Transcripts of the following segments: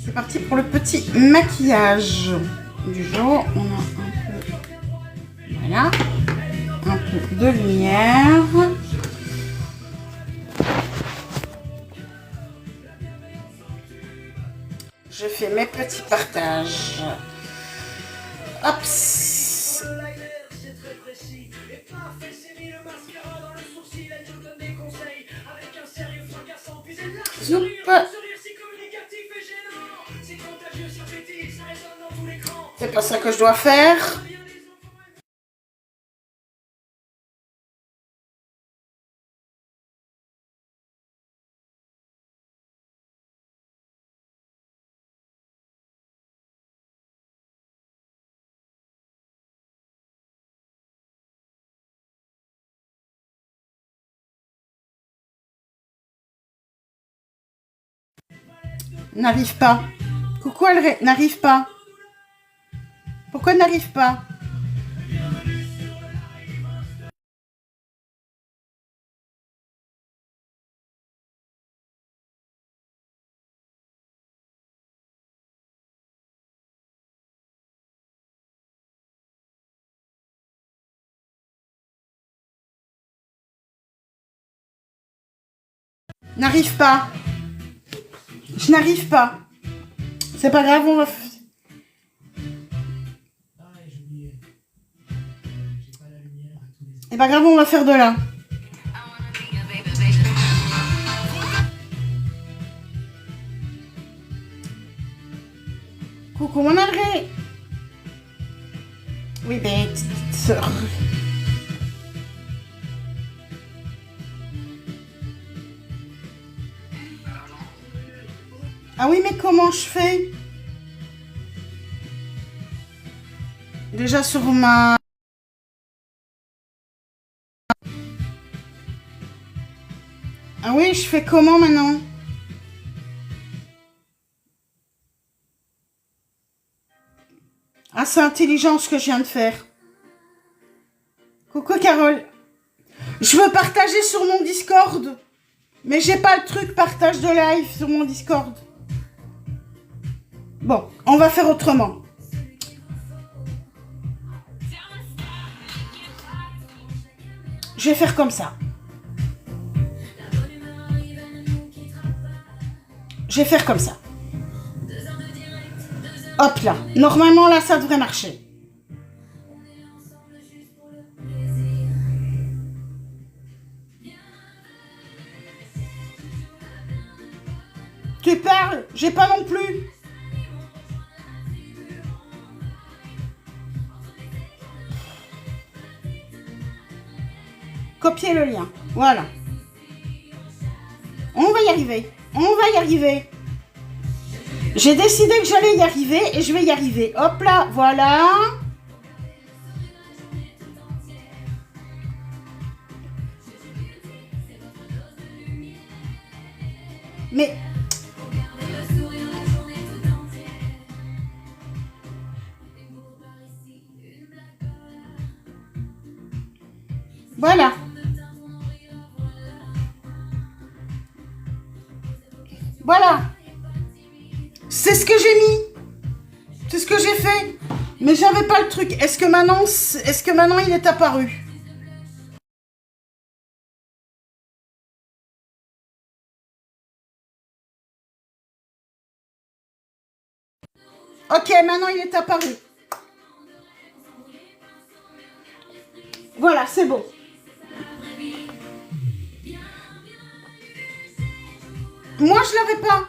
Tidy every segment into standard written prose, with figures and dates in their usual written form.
C'est parti pour le petit maquillage du jour. On a un peu, voilà, un peu de lumière. Je fais mes petits partages. Hop. Zoup. C'est pas ça que je dois faire. N'arrive pas. Coucou, elle n'arrive pas. Pourquoi elle n'arrive pas? N'arrive pas. Je n'arrive pas. C'est pas grave, on va... C'est pas grave, on va faire de là. Coucou mon André. Oui, mais... Ah oui, mais comment je fais? Déjà sur ma... Ah oui, je fais comment maintenant? Ah, c'est intelligent ce que je viens de faire. Coucou Carole. Je veux partager sur mon Discord. Mais j'ai pas le truc partage de live sur mon Discord. Bon, on va faire autrement. Je vais faire comme ça. Je vais faire comme ça. Hop là. Normalement, là, ça devrait marcher. Tu parles? J'ai pas non plus. Copier le lien. Voilà. On va y arriver. On va y arriver. J'ai décidé que j'allais y arriver et je vais y arriver. Hop là, voilà. Mais... Voilà. Voilà. C'est ce que j'ai mis. C'est ce que j'ai fait. Mais j'avais pas le truc. Est-ce que maintenant il est apparu? Ok, maintenant il est apparu. Voilà, c'est bon. Moi, je l'avais pas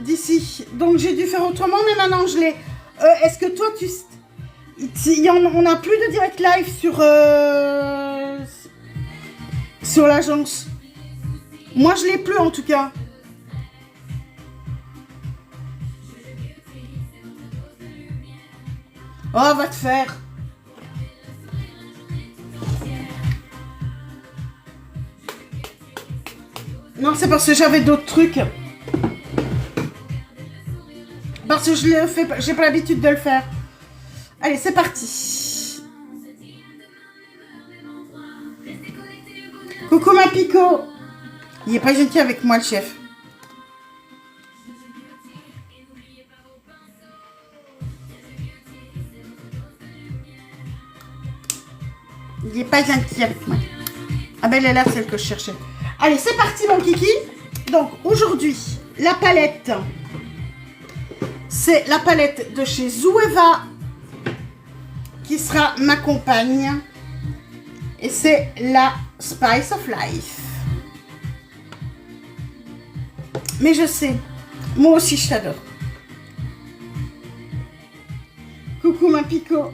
d'ici. Donc, j'ai dû faire autrement, mais maintenant, je l'ai. Est-ce que toi, on n'a plus de direct live sur l'agence. Moi, je l'ai plus, en tout cas. Oh, va te faire. Non, c'est parce que j'avais d'autres trucs. Parce que je l'ai fait, j'ai pas l'habitude de le faire. Allez, c'est parti. Coucou ma Pico. Il est pas gentil avec moi, le chef. Il n'est pas inquiet avec moi. Ah ben, elle est là, celle que je cherchais. Allez, c'est parti, mon kiki. Donc, aujourd'hui, la palette, c'est la palette de chez Zoeva qui sera ma compagne. Et c'est la Spice of Life. Mais je sais, moi aussi, je t'adore. Coucou, ma Pico.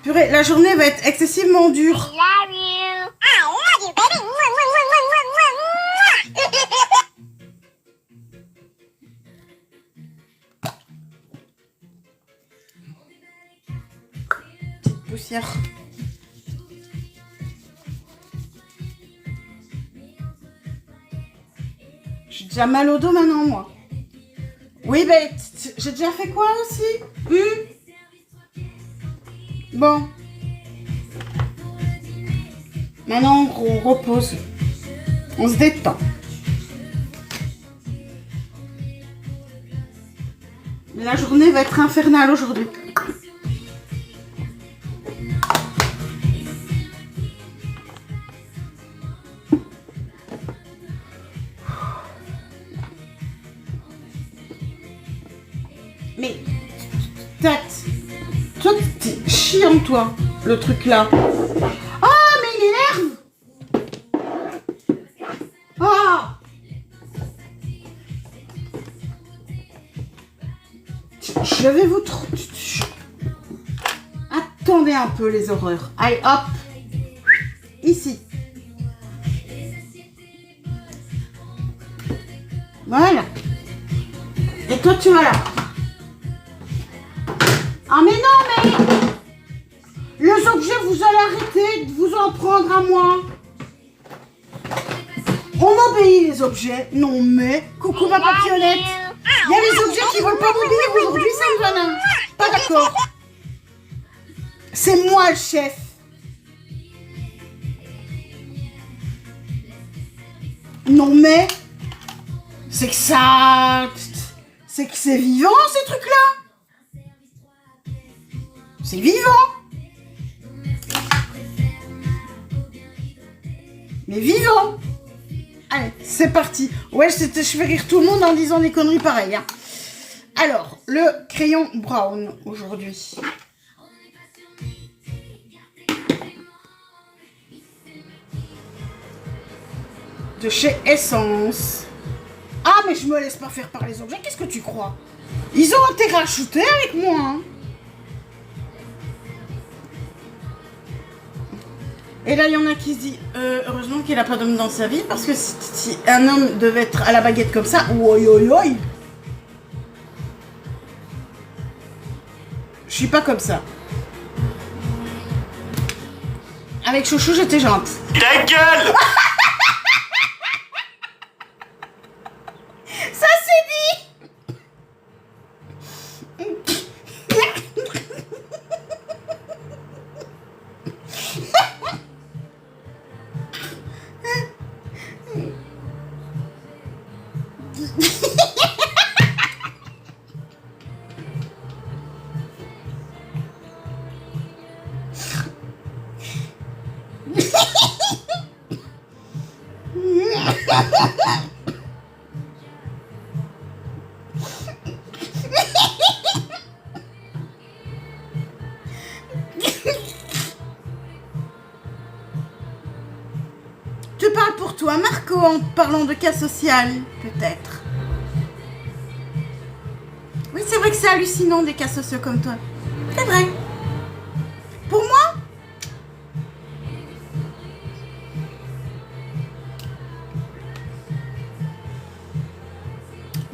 Purée, la journée va être excessivement dure. I love you. I love you, baby. Mwah, mwah, mwah, mwah, mwah, mwah. Petite poussière. J'ai déjà mal au dos maintenant, moi. Oui, ben, j'ai déjà fait quoi aussi? Bon. Maintenant, on repose. On se détend. La journée va être infernale aujourd'hui. Mais, tête, toi, t'es chiant, toi, le truc là. Ah, mais il m'énerve. Ah. Je vais vous... Attendez un peu, les horreurs. Allez, hop. Ici. Voilà. Et toi, tu vas là. Ah mais non, mais les objets, vous allez arrêter de vous en prendre à moi. On m'obéit, les objets. Non mais, coucou ma papillonnette. Il y a les objets qui veulent pas m'obéir aujourd'hui, Saint-Vanin. Pas d'accord. C'est moi le chef. Non mais, c'est que ça... C'est que c'est vivant, ces trucs-là. C'est vivant. Mais vivant. Allez, c'est parti. Ouais, je fais rire tout le monde en disant des conneries pareilles. Hein. Alors, le crayon brown aujourd'hui. De chez Essence. Ah, mais je me laisse pas faire par les objets. Qu'est-ce que tu crois? Ils ont intérêt à shooter avec moi. Hein. Et là, il y en a qui se disent heureusement qu'il n'a pas d'homme dans sa vie, parce que si un homme devait être à la baguette comme ça, oi oi oi. Je suis pas comme ça. Avec Chouchou, j'étais gentille. Ta gueule. Ça c'est dit. Tu parles pour toi, Marco, en parlant de cas social, peut-être. Oui, c'est vrai que c'est hallucinant, des cas sociaux comme toi. C'est vrai. Pour moi,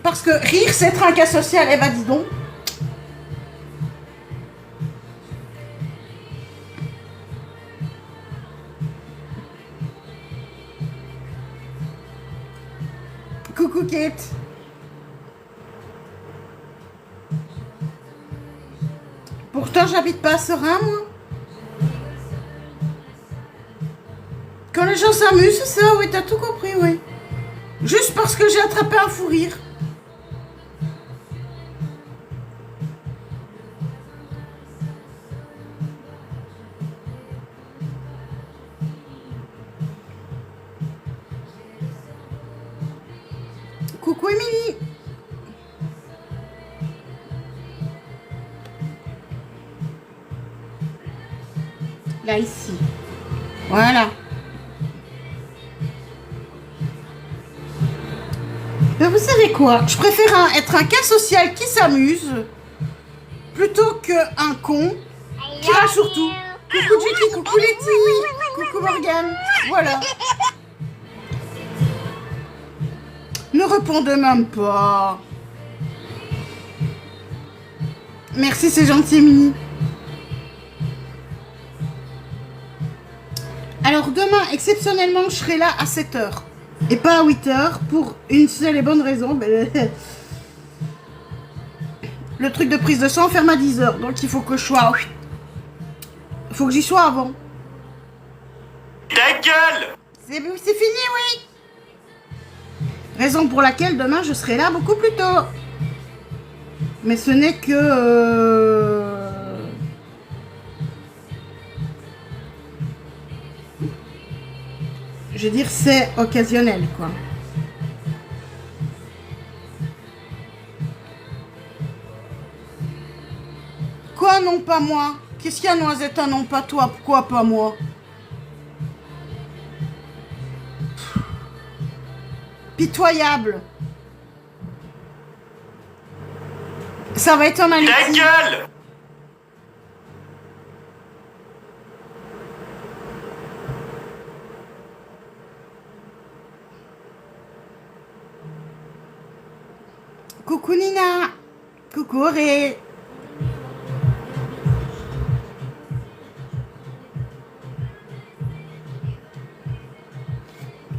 parce que rire, c'est être un cas social. Eh ben, dis donc. Coucou Kate. Pourtant, j'habite pas à Serein, moi. Quand les gens s'amusent, c'est ça, oui, t'as tout compris, oui. Juste parce que j'ai attrapé un fou rire. Coucou Émilie. Là, ici. Voilà. Mais vous savez quoi? Je préfère être un cas social qui s'amuse plutôt qu'un con qui rage sur tout. Coucou Jackie, coucou Letty, coucou Morgane. Voilà. Ne répondez même pas. Merci, c'est gentil, Émilie. Alors demain, exceptionnellement, je serai là à 7h et pas à 8h pour une seule et bonne raison. Le truc de prise de sang ferme à 10h, donc il faut que je sois... Il faut que j'y sois avant. Ta gueule! C'est fini, oui. Raison pour laquelle demain, je serai là beaucoup plus tôt. Mais ce n'est que... Je veux dire, c'est occasionnel, quoi. Quoi, non, pas moi? Qu'est-ce qu'il y a, Noisette? Non, pas toi. Pourquoi pas moi? Pitoyable. Ça va être un mal. Ta gueule! Coucou Nina. Coucou Auré.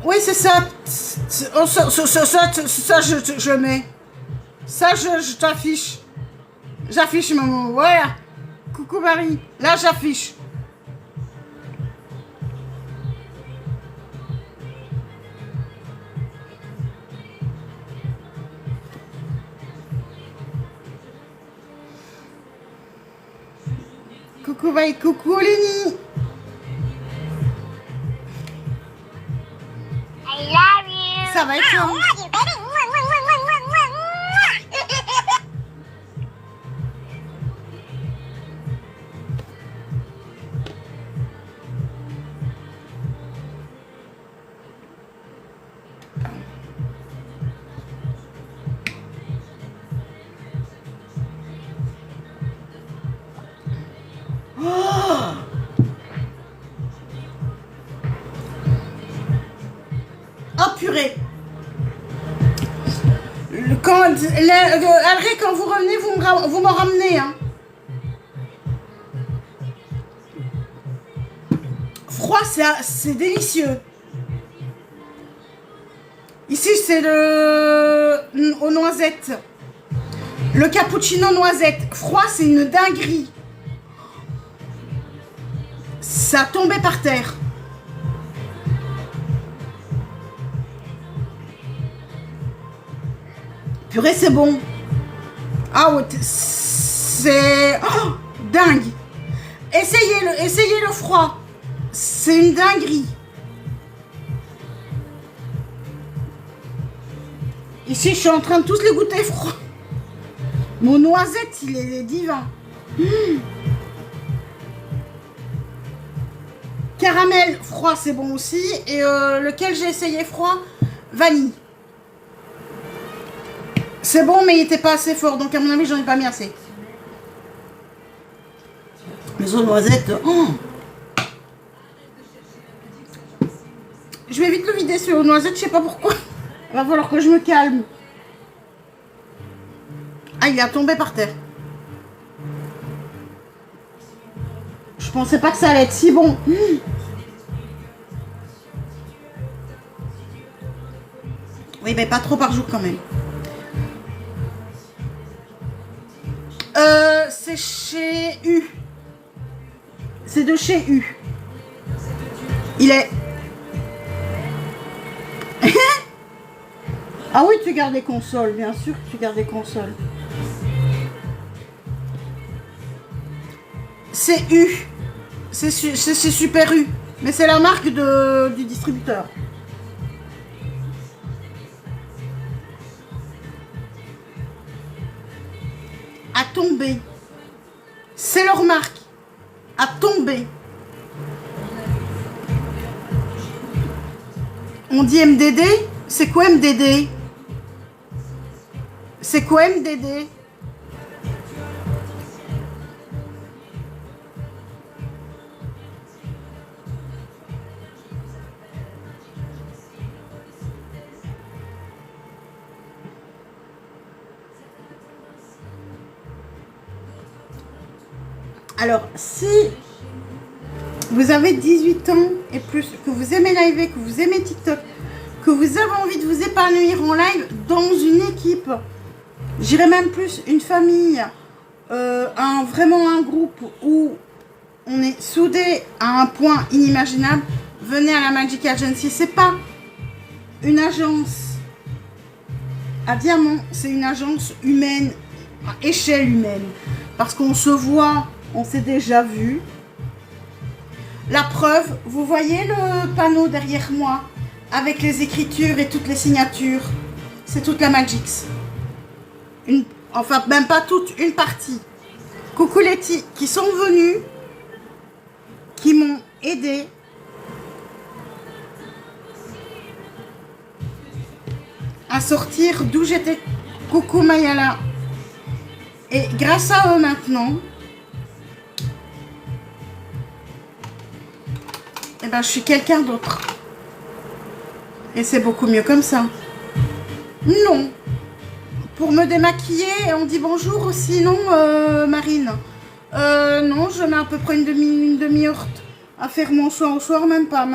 Oui, c'est ça. Ça, je mets. Ça, je t'affiche. J'affiche, maman. Voilà. Coucou Marie. Là, j'affiche. Coucou Vaï, coucou Lénie. I love you. Ça va être I ça. love you, baby. Mwah, mwah, mwah, mwah, mwah, mwah. Oh purée. Alré, quand vous revenez, vous m'en ramenez. Hein. Froid, c'est délicieux. Ici, c'est aux noisettes. Le cappuccino noisette. Froid, c'est une dinguerie. Ça tombait par terre. Purée, c'est bon. Ah ouais, c'est... Oh, dingue. Essayez le froid. C'est une dinguerie. Ici, je suis en train de tous les goûter froid. Mon noisette, il est divin. Caramel froid, c'est bon aussi. Et lequel j'ai essayé froid? Vanille. C'est bon, mais il n'était pas assez fort. Donc, à mon avis, j'en ai pas mis assez. Les autres noisettes... Oh, je vais vite le vider sur aux noisettes, je sais pas pourquoi. Il va falloir que je me calme. Ah, il a tombé par terre. Je pensais pas que ça allait être si bon. Oui, mais pas trop par jour quand même. C'est chez U. C'est de chez U. Il est... Ah oui, tu gardes des consoles, bien sûr que tu gardes des consoles. C'est U. C'est Super U. Mais c'est la marque du distributeur. tomber. C'est leur marque. À tomber. On dit MDD? C'est quoi MDD? C'est quoi MDD? Alors, si vous avez 18 ans et plus, que vous aimez live, que vous aimez TikTok, que vous avez envie de vous épanouir en live dans une équipe, j'irais même plus une famille, vraiment un groupe où on est soudés à un point inimaginable, venez à la Magic Agency. C'est pas une agence à diamant, c'est une agence humaine, à échelle humaine, parce qu'on se voit. On s'est déjà vu. La preuve, vous voyez le panneau derrière moi avec les écritures et toutes les signatures. C'est toute la Magix. Enfin, même pas toute, une partie. Coucou les qui sont venus, qui m'ont aidé. À sortir d'où j'étais. Coucou Mayala. Et grâce à eux maintenant, eh ben, je suis quelqu'un d'autre. Et c'est beaucoup mieux comme ça. Non. Pour me démaquiller, on dit bonjour aussi, non, Marine? Non, je mets à peu près une demi-heure à faire mon soin au soir, même pas,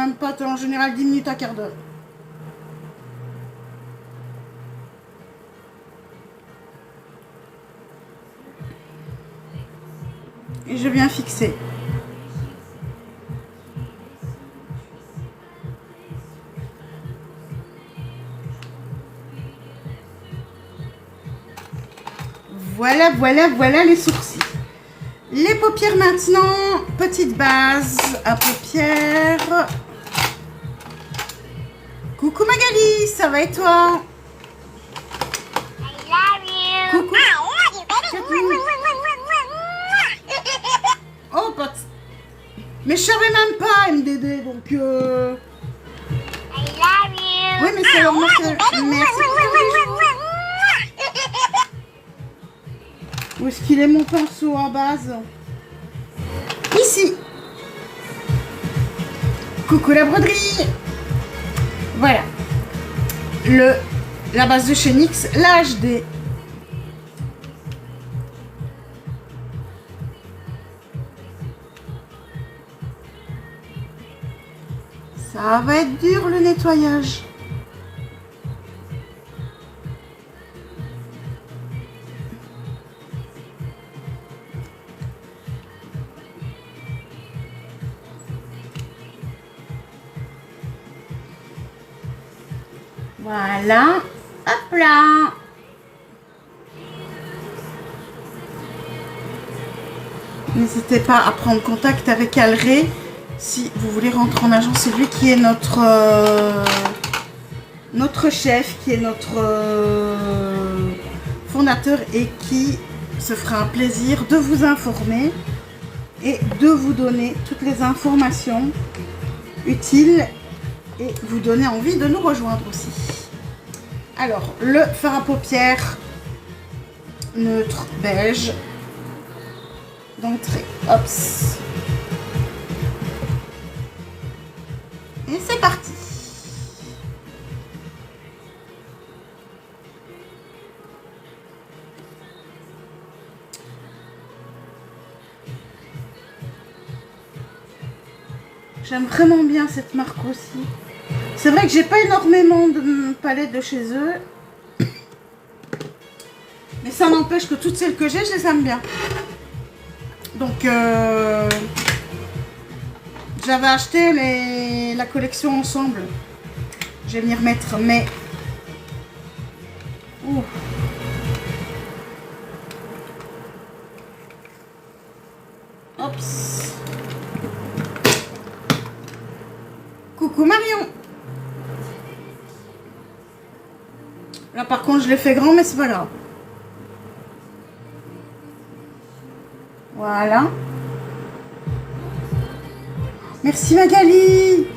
en général 10 minutes à quart d'heure. Et je viens fixer. Voilà les sourcils. Les paupières maintenant, petite base à paupières. Coucou Magali, ça va et toi? I love you. Coucou. I love you, Oh, pote. Mais je savais même pas MDD, donc I love you. oui, mais c'est leur marque. Merci. Où est-ce qu'il est mon pinceau à base? Ici. Coucou la broderie. Voilà. La base de chez NYX, la HD. Ça va être dur le nettoyage. Voilà, hop là. N'hésitez pas à prendre contact avec Alré si vous voulez rentrer en agence. C'est lui qui est notre chef, qui est notre fondateur et qui se fera un plaisir de vous informer et de vous donner toutes les informations utiles et vous donner envie de nous rejoindre aussi. Alors, le fard à paupières neutre beige d'entrée. Hops. Et c'est parti. J'aime vraiment bien cette marque aussi. C'est vrai que j'ai pas énormément de palettes de chez eux. Mais ça n'empêche que toutes celles que j'ai, je les aime bien. Donc, j'avais acheté la collection ensemble. Je vais venir mettre mes... Ouh. Hops. Coucou Marion. Là par contre je l'ai fait grand mais c'est pas grave. Voilà. Merci Magali.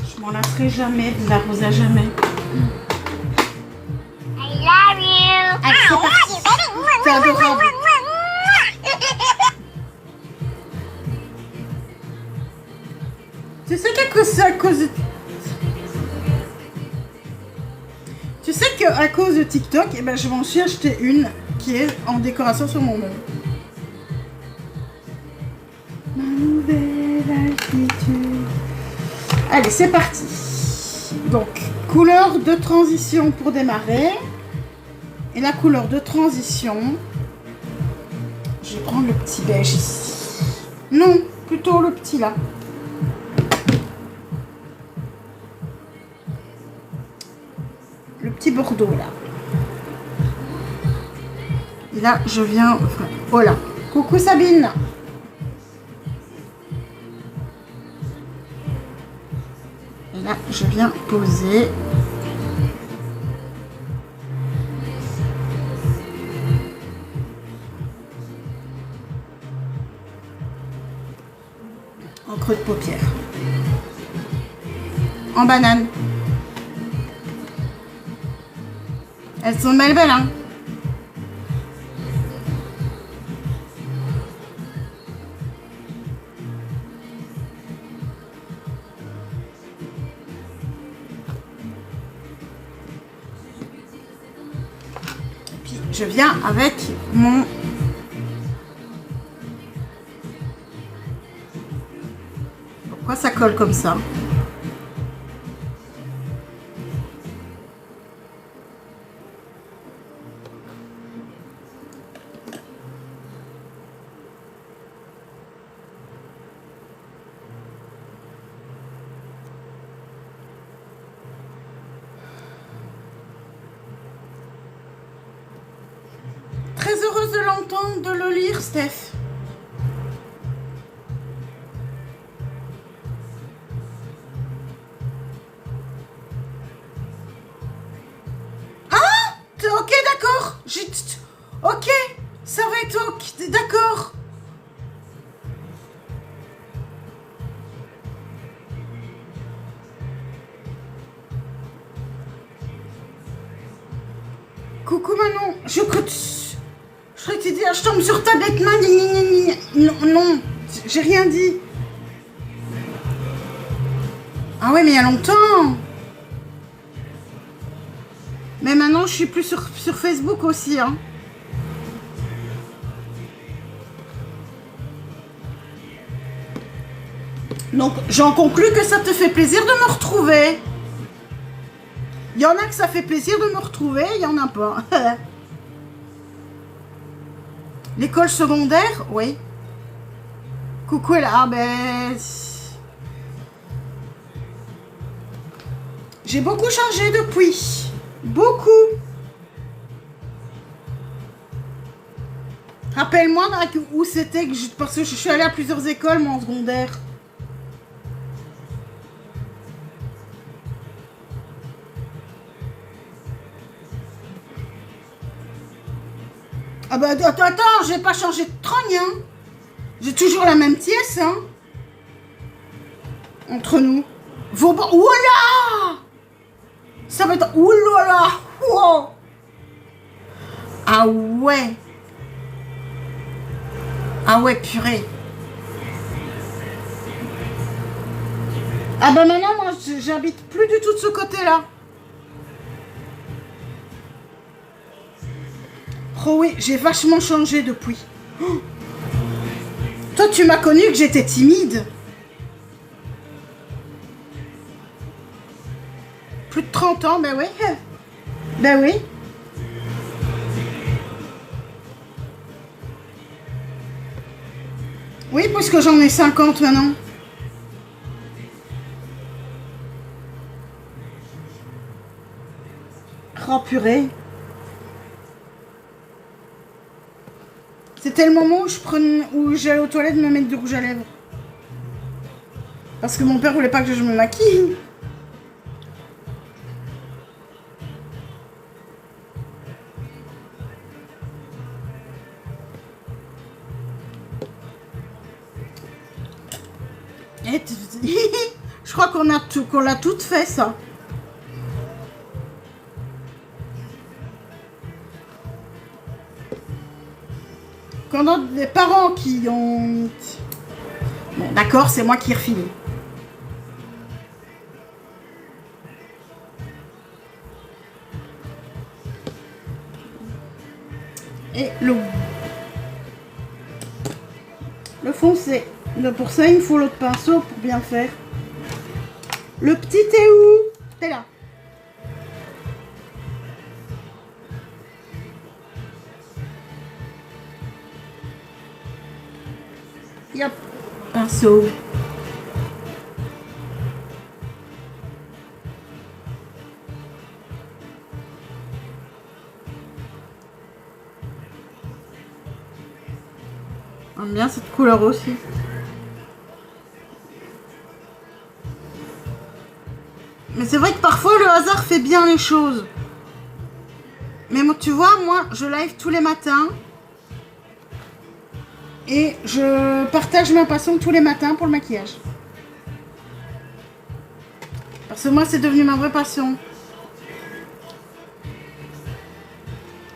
Je m'en lasserai jamais de l'arroser à jamais. I love you. Allez, c'est parti. You, baby. C'est adorable. Tu sais que c'est à cause de... Tu sais qu'à cause de TikTok, eh ben, je m'en suis acheté une qui est en décoration sur mon meuble. Ma nouvelle attitude. Allez, c'est parti. Donc, couleur de transition pour démarrer. Et la couleur de transition, je vais prendre le petit beige ici. Non, plutôt le petit là. Le petit bordeaux là. Et là, je viens... Oh là. Coucou Sabine. Et là, je viens poser... en creux de paupière. En banane. Elles sont belles, hein. Et puis, je viens avec mon... Pourquoi ça colle comme ça ? Très heureuse de l'entendre, de le lire, Steph. Ah, ok, d'accord. Ok, ça va être ok, d'accord. Coucou Manon, je crois que tu dis, je tombe sur ta bête main. Non, non, j'ai rien dit. Ah ouais, mais il y a longtemps. Mais maintenant, je suis plus sur Facebook aussi, hein. Donc, j'en conclus que ça te fait plaisir de me retrouver. Il y en a que ça fait plaisir de me retrouver, il y en a pas. L'école secondaire, oui. Coucou, elle... Ah ben... J'ai beaucoup changé depuis. Beaucoup. Rappelle-moi où c'était, parce que je suis allée à plusieurs écoles, moi, en secondaire. Ah bah attends, j'ai pas changé de trogne, hein. J'ai toujours la même pièce, hein. Entre nous. Oula! Ça va être... Oulala! Wow! Ah ouais! Ah ouais, purée! Ah bah maintenant, moi, j'habite plus du tout de ce côté-là. Oh oui, j'ai vachement changé depuis. Oh. Toi, tu m'as connu que j'étais timide. Plus de 30 ans, ben oui. Ben oui. Oui, puisque j'en ai 50 maintenant. Oh purée. C'était le moment où j'allais aux toilettes me mettre du rouge à lèvres. Parce que mon père voulait pas que je me maquille. Et je crois qu'on l'a toutes fait ça. Quand on a des parents qui ont... Bon, d'accord, c'est moi qui refile. Et le foncé. Pour ça, il me faut l'autre pinceau pour bien faire. Le petit est où? T'es là. Yep. Pinceau. J'aime bien cette couleur aussi. Mais c'est vrai que parfois le hasard fait bien les choses. Mais moi, tu vois, moi, je live tous les matins. Et je partage ma passion tous les matins pour le maquillage. Parce que moi, c'est devenu ma vraie passion.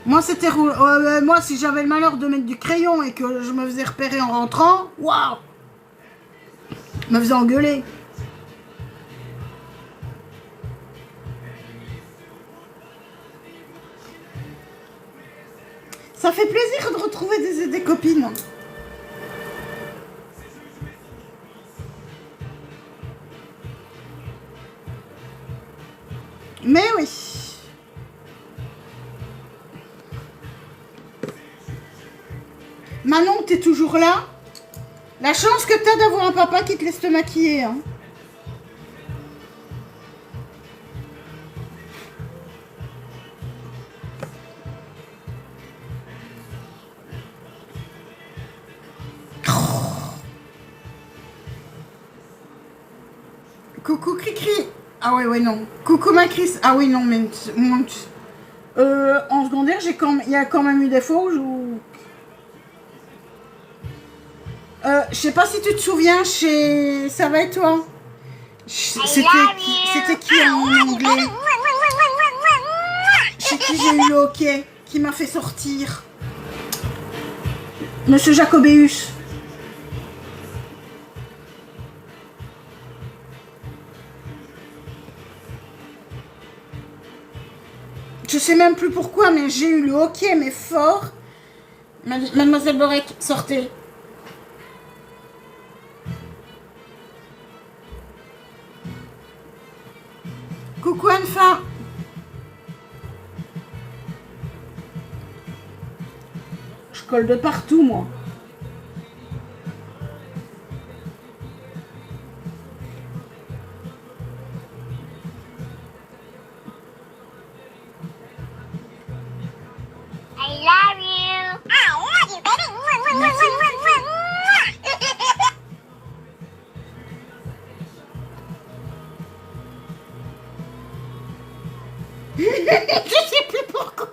Moi, c'était... moi, si j'avais le malheur de mettre du crayon et que je me faisais repérer en rentrant, waouh! Je me faisais engueuler. Ça fait plaisir de retrouver des copines. Mais oui. Manon, t'es toujours là? La chance que t'as d'avoir un papa qui te laisse te maquiller. Hein. Coucou Cricri. Ah ouais, non. Coucou ma Chris. Ah oui, non, mais... en secondaire, il y a quand même eu des fois où... je sais pas si tu te souviens, ça va et toi? C'était qui en anglais? Chez qui j'ai eu le hockey, qui m'a fait sortir? Monsieur Jacobéus. Je sais même plus pourquoi, mais j'ai eu le hockey, mais fort. Mademoiselle Borek, sortez. Coucou Anfa. Je colle de partout, moi. I love you. I love you, baby. Je sais plus pourquoi.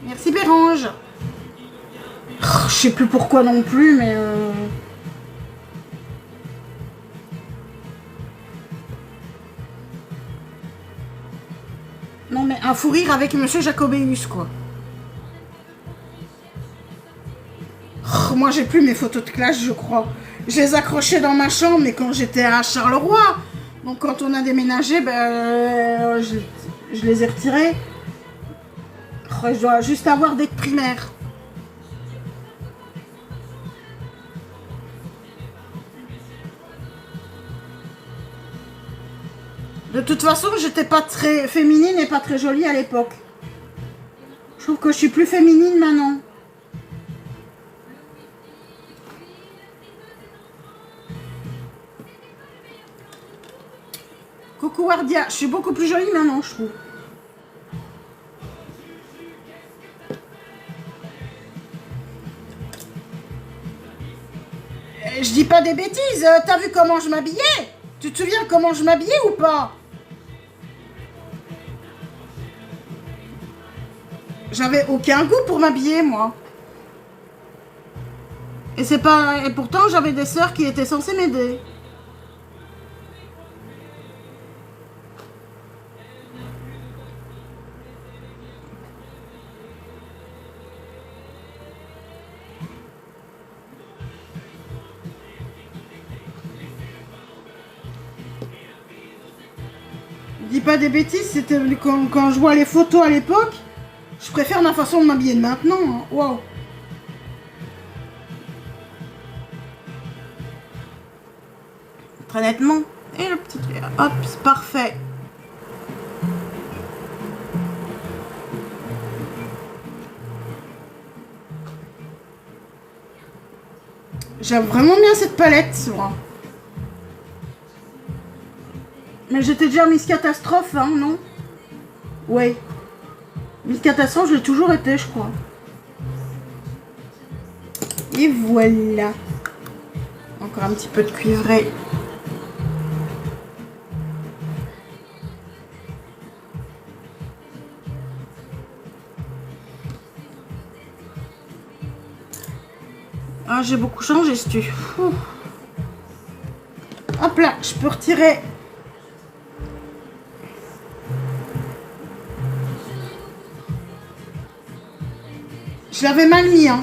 Merci Bérange. Je sais plus pourquoi non plus, mais... Non mais un fou rire avec Monsieur Jacobéus, quoi. Moi j'ai plus mes photos de classe, je crois. Je les accrochais dans ma chambre, mais quand j'étais à Charleroi. Donc quand on a déménagé, ben, je les ai retirées. Je dois juste avoir des primaires. De toute façon, j'étais pas très féminine et pas très jolie à l'époque. Je trouve que je suis plus féminine maintenant. Coucou Wardia. Je suis beaucoup plus jolie maintenant, je trouve. Je dis pas des bêtises. T'as vu comment je m'habillais? Tu te souviens comment je m'habillais ou pas? J'avais aucun goût pour m'habiller, moi. Et c'est pas... Et pourtant, j'avais des sœurs qui étaient censées m'aider. Dis pas des bêtises, c'était quand je vois les photos à l'époque, je préfère ma façon de m'habiller de maintenant. Hein. Wow. Très nettement. Et le petit truc. Hop, c'est parfait. J'aime vraiment bien cette palette, moi. Mais j'étais déjà Miss Catastrophe, hein, non? Ouais. Miss Catastrophe, je l'ai toujours été, je crois. Et voilà. Encore un petit peu de cuivré. Ah, j'ai beaucoup changé, ce tu. Hop là, je peux retirer. Je l'avais mal mis, hein.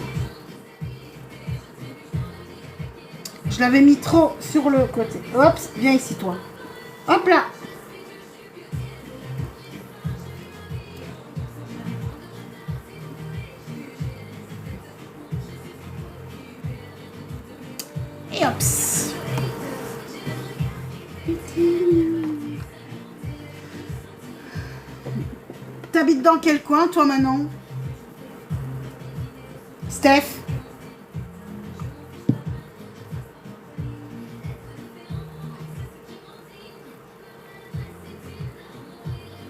Je l'avais mis trop sur le côté. Hop, viens ici, toi. Hop là. Et hop. T'habites dans quel coin, toi, Manon? Steph?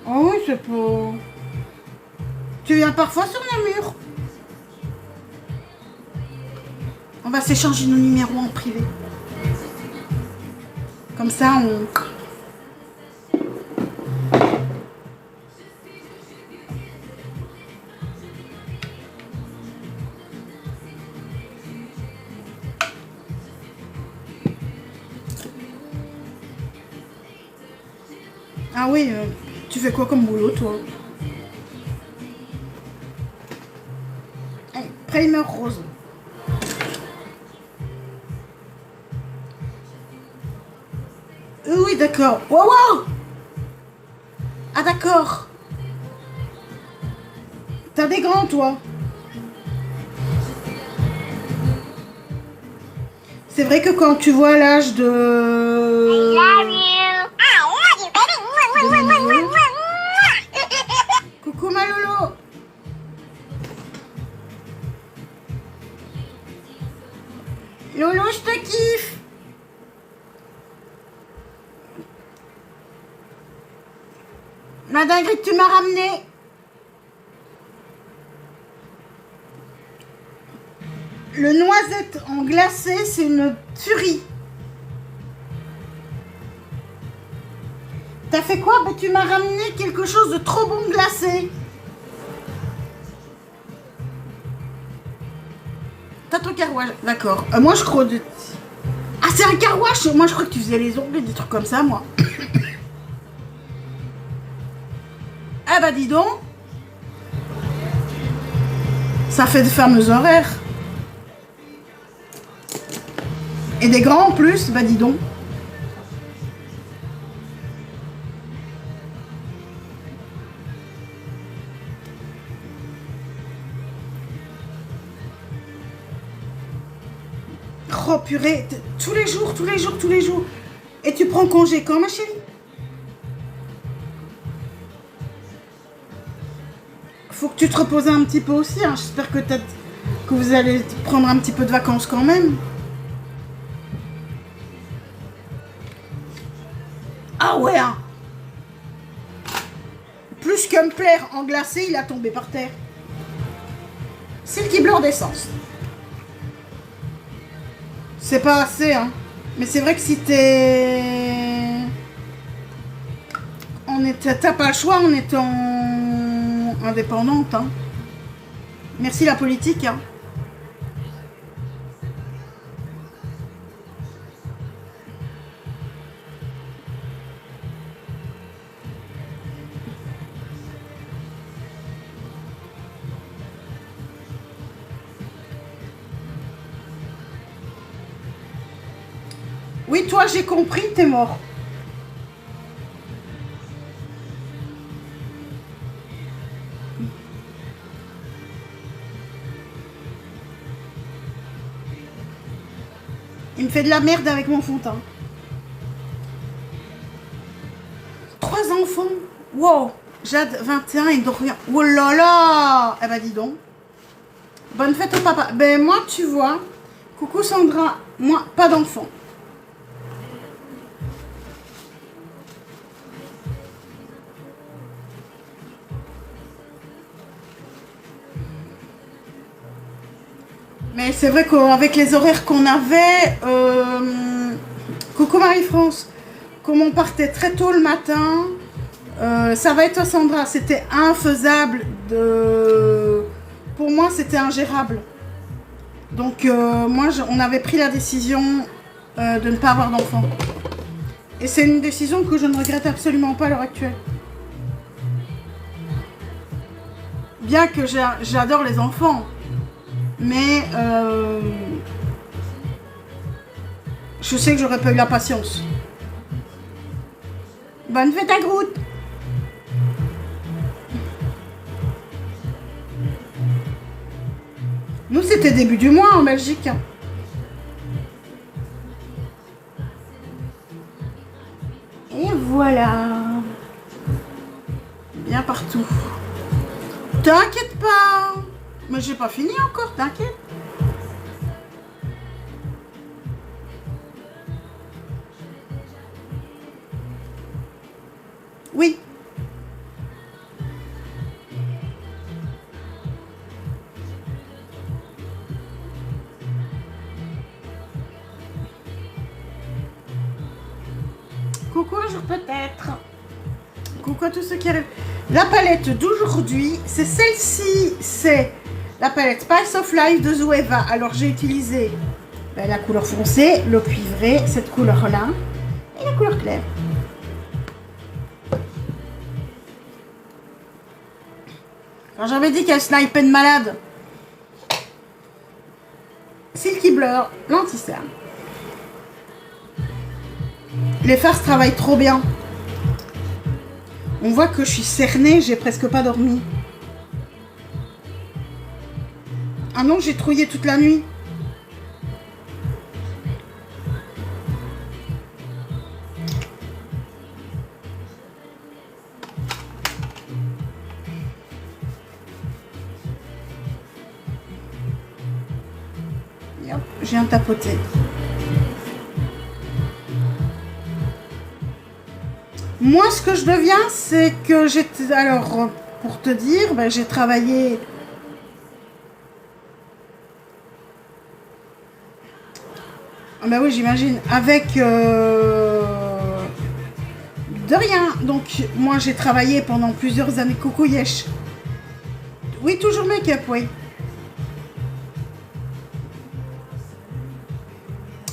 Oh oui, c'est pas... Tu viens parfois sur Namur? On va s'échanger nos numéros en privé. Comme ça, on... Ah oui, tu fais quoi comme boulot, toi? Allez, primer rose. Oui, d'accord. Wow, wow. Ah, d'accord. T'as des grands, toi. C'est vrai que quand tu vois l'âge de... I love you, baby. Coucou ma Lolo. Lolo, je te kiffe. Ma dinguerie que tu m'as ramené. Le noisette en glacé, c'est une tuerie. T'as fait quoi? Bah, tu m'as ramené quelque chose de trop bon glacé. T'as ton carouage, d'accord. Moi, je crois... Ah, c'est un carouage. Moi, je crois que tu faisais les ongles, des trucs comme ça, moi. Ah bah, dis donc. Ça fait de fameux horaires. Et des grands en plus, bah dis donc. Oh purée, tous les jours, tous les jours, tous les jours. Et tu prends congé quand, ma chérie? Faut que tu te reposes un petit peu aussi, hein. J'espère que vous allez prendre un petit peu de vacances quand même. Ah ouais, hein. plus que me plaire en glacé, il a tombé par terre. Silky Blur d'essence. C'est pas assez, hein. Mais c'est vrai que si t'es... T'as pas le choix en étant indépendante, hein. Merci la politique, hein. Oui, toi, j'ai compris, t'es mort. Il me fait de la merde avec mon fond de teint. 3 enfants. Wow. Jade, 21 et Dorian. Oh là là. Eh ben, dis donc. Bonne fête au papa. Ben, moi, tu vois. Coucou Sandra. Moi, pas d'enfant. Mais c'est vrai qu'avec les horaires qu'on avait, coucou Marie-France, comme on partait très tôt le matin, ça va être Sandra, c'était infaisable de... Pour moi, c'était ingérable. Donc moi, on avait pris la décision de ne pas avoir d'enfant. Et c'est une décision que je ne regrette absolument pas à l'heure actuelle. Bien que j'adore les enfants. Mais je sais que j'aurais pas eu la patience. Bonne fête à Groot. Nous, c'était début du mois en Belgique. Et voilà. Bien partout. T'inquiète pas. Mais j'ai pas fini encore, t'inquiète. Oui. Coucou un jour peut-être. Coucou à tous ceux qui arrivent. La palette d'aujourd'hui, c'est celle-ci, c'est la palette Spice of Life de Zoeva. Alors j'ai utilisé la couleur foncée, le cuivré, cette couleur-là, et la couleur claire. Quand j'avais dit qu'elle snipait de malade. Silky Blur, l'anti-cerne. Les farces travaillent trop bien. On voit que je suis cernée, j'ai presque pas dormi. Ah non, j'ai trouillé toute la nuit. Et hop, j'ai un tapoté. Moi, ce que je deviens, c'est que j'ai... Alors, pour te dire, ben, j'ai travaillé... Ah ben oui, j'imagine. Avec... De rien. Donc, moi, j'ai travaillé pendant plusieurs années. Coucou Yesh. Oui, toujours make-up, oui.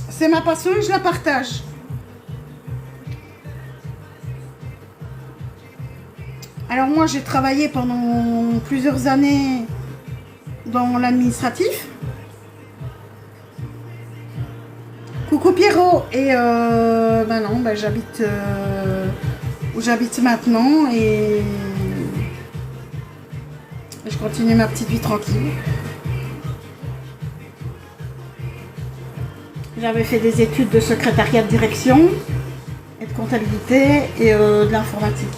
C'est ma passion et je la partage. Alors moi, j'ai travaillé pendant plusieurs années dans l'administratif. Coucou Pierrot. Et ben non, ben j'habite où j'habite maintenant et je continue ma petite vie tranquille. J'avais fait des études de secrétariat de direction et de comptabilité et de l'informatique.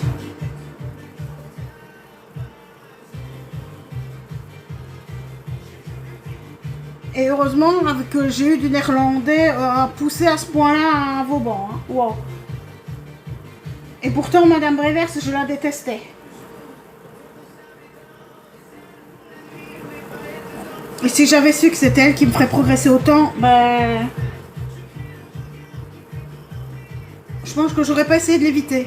Et heureusement que j'ai eu du néerlandais poussé à ce point-là à Vauban. Hein. Wow. Et pourtant, Madame Brevers, je la détestais. Et si j'avais su que c'était elle qui me ferait progresser autant, ben... je pense que j'aurais pas essayé de l'éviter.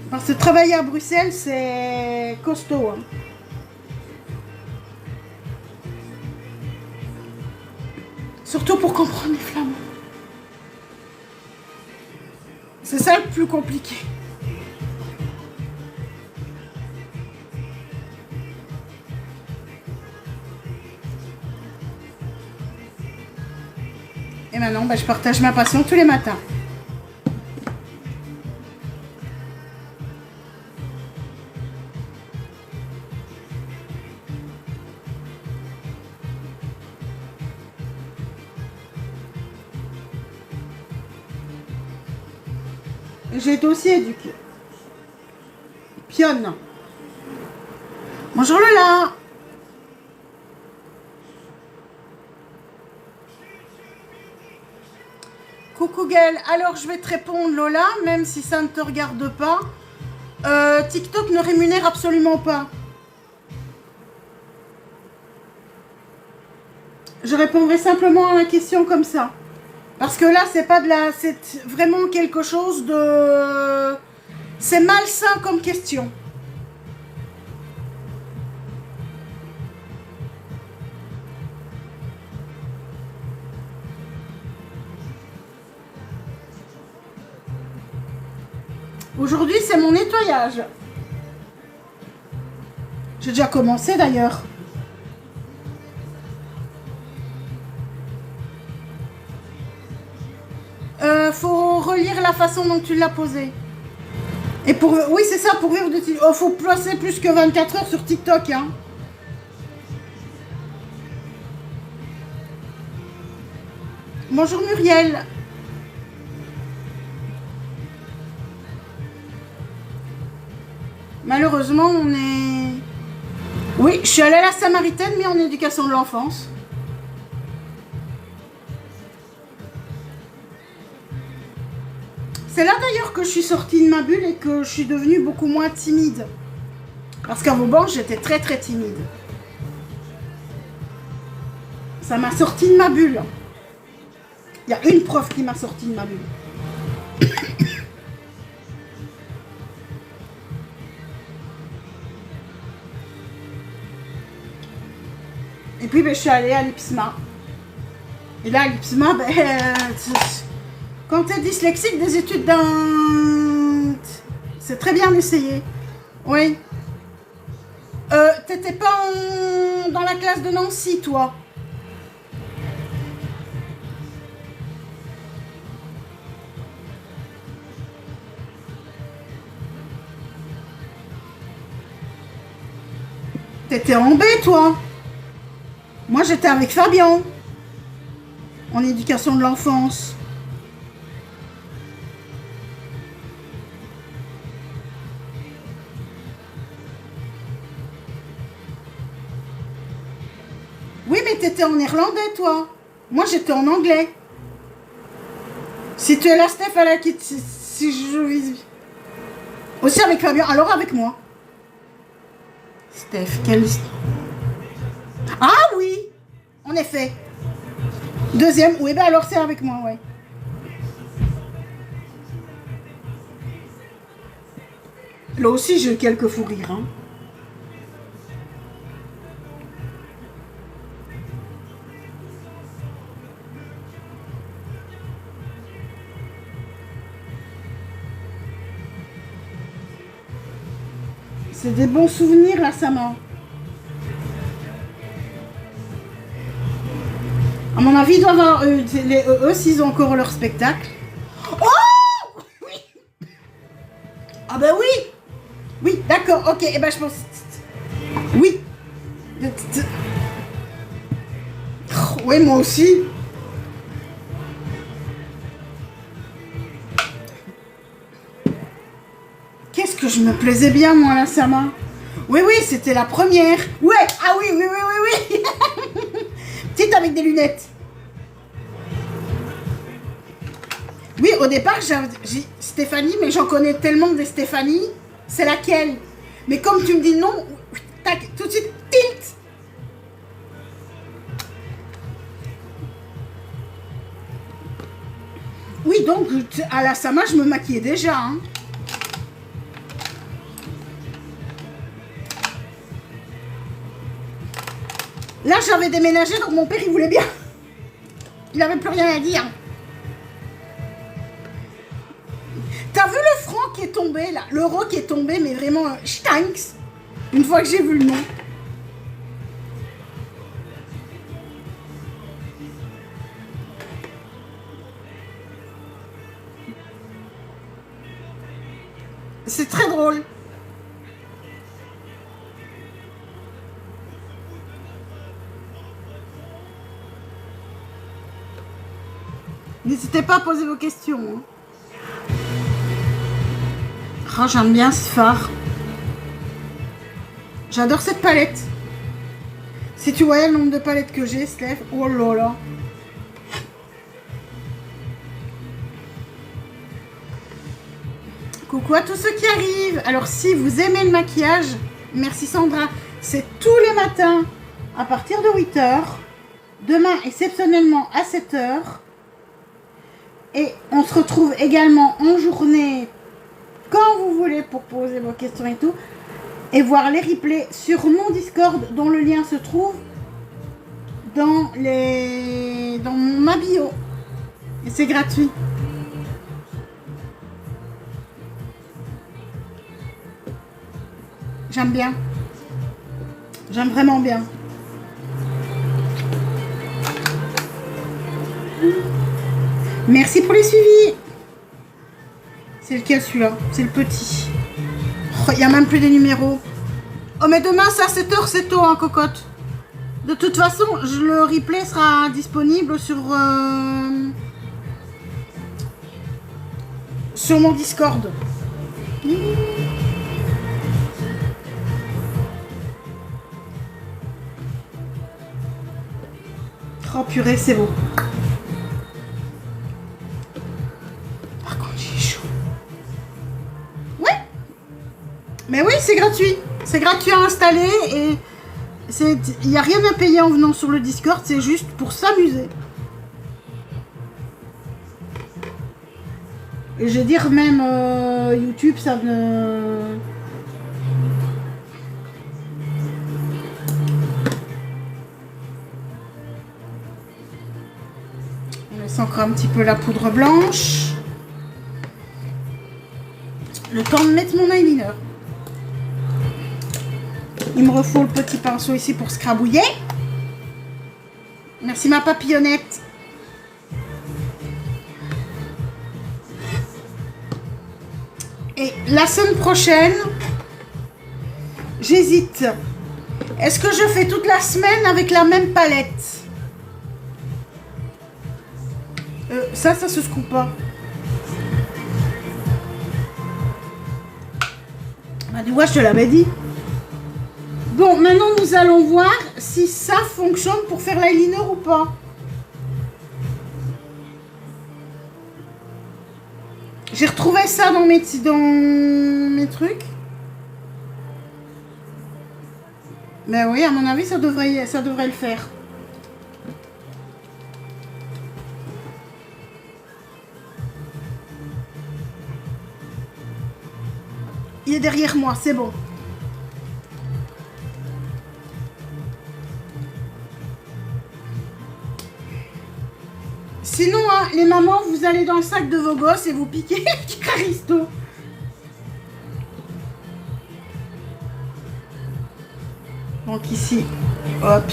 Parce que travailler à Bruxelles, c'est costaud. Hein. Surtout pour comprendre les flamands. C'est ça le plus compliqué. Et maintenant, ben, je partage ma passion tous les matins. J'ai été aussi éduquée. Pionne. Bonjour Lola. Coucou Gaëlle. Alors je vais te répondre Lola, même si ça ne te regarde pas. TikTok ne rémunère absolument pas. Je répondrai simplement à la question comme ça. Parce que là, c'est pas de la... c'est vraiment quelque chose de... c'est malsain comme question. Aujourd'hui, c'est mon nettoyage. J'ai déjà commencé d'ailleurs. Faut relire la façon dont tu l'as posé. Et pour... oui, c'est ça, pour vivre de... oh, faut passer plus que 24 heures sur TikTok, hein. Bonjour Muriel. Malheureusement, on est... oui, je suis allée à la Samaritaine, mais en éducation de l'enfance. C'est là d'ailleurs que je suis sortie de ma bulle et que je suis devenue beaucoup moins timide. Parce qu'à Vauban, j'étais très très timide. Ça m'a sortie de ma bulle. Il y a une prof qui m'a sortie de ma bulle. Et puis ben, je suis allée à l'IPSMA. Et là, à l'IPSMA, ben, quand tu es dyslexique, des études d'un... c'est très bien d'essayer. Oui. T'étais pas dans la classe de Nancy, toi? T'étais en B, toi? Moi, j'étais avec Fabien. En éducation de l'enfance. Oui, mais t'étais en néerlandais, toi. Moi, j'étais en anglais. Si tu es là, Steph, à la quitte, si je vise... aussi avec Fabien, alors avec moi. Steph, quelle... ah oui, en effet. Deuxième, oui, ben alors c'est avec moi, ouais. Là aussi, j'ai eu quelques fous rires, hein. C'est des bons souvenirs, là, Sama. À mon avis, ils doivent avoir... eux, s'ils ont encore leur spectacle. Oh oui. Ah ben oui. Oui, d'accord, ok. Eh ben, je pense... oui. Oui, moi aussi. Qu'est-ce que je me plaisais bien, moi, là, Sama. Oui, oui, c'était la première. Ouais, ah oui, oui, oui, oui, oui. Petite avec des lunettes. Oui, Oui, au départ, j'ai dit Stéphanie, mais j'en connais tellement des Stéphanie. C'est laquelle? Mais comme tu me dis non, tac, tout de suite, tilt. Oui, donc, à la Sama, je me maquillais déjà. Hein. Là, j'avais déménagé, donc mon père, il voulait bien. Il n'avait plus rien à dire. T'as vu le franc qui est tombé, là? L'euro qui est tombé, mais vraiment, Stanks. Une fois que j'ai vu le nom. C'est très drôle. N'hésitez pas à poser vos questions. Hein. Oh, j'aime bien ce phare. J'adore cette palette. Si tu voyais le nombre de palettes que j'ai, Steph, oh là là. Coucou à tous ceux qui arrivent. Alors si vous aimez le maquillage, merci Sandra, c'est tous les matins à partir de 8 h. Demain exceptionnellement à 7 h. Et on se retrouve également en journée quand vous voulez pour poser vos questions et tout. Et voir les replays sur mon Discord dont le lien se trouve dans ma bio. Et c'est gratuit. J'aime bien. J'aime vraiment bien. Merci pour les suivis. C'est lequel celui-là? C'est le petit. Il n'y a même plus des numéros. Oh mais demain c'est à 7 h, c'est tôt hein cocotte. De toute façon, le replay sera disponible sur mon Discord. Oh purée, c'est beau. Par contre, j'ai chaud. Ouais. Mais oui, c'est gratuit. C'est gratuit à installer et il n'y a rien à payer en venant sur le Discord, c'est juste pour s'amuser. Et je veux dire, même YouTube, ça ne... On laisse encore un petit peu la poudre blanche. Le temps de mettre mon eyeliner. Il me refaut le petit pinceau ici pour scrabouiller. Merci ma papillonnette. Et la semaine prochaine, j'hésite. Est-ce que je fais toute la semaine avec la même palette? Ça se coupe pas. Bah, du coup, je te l'avais dit. Bon, maintenant, nous allons voir si ça fonctionne pour faire l'eyeliner ou pas. J'ai retrouvé ça dans mes trucs. Ben oui, à mon avis, ça devrait le faire. Il est derrière moi, c'est bon. Sinon, hein, les mamans, vous allez dans le sac de vos gosses et vous piquez Caristo. Donc ici, hop,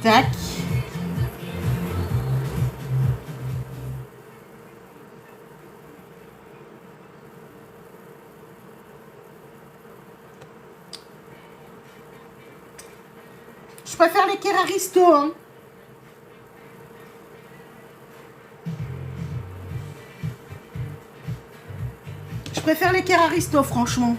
tac. Je préfère les Keraristo, hein. Je préfère les Keraristo, franchement.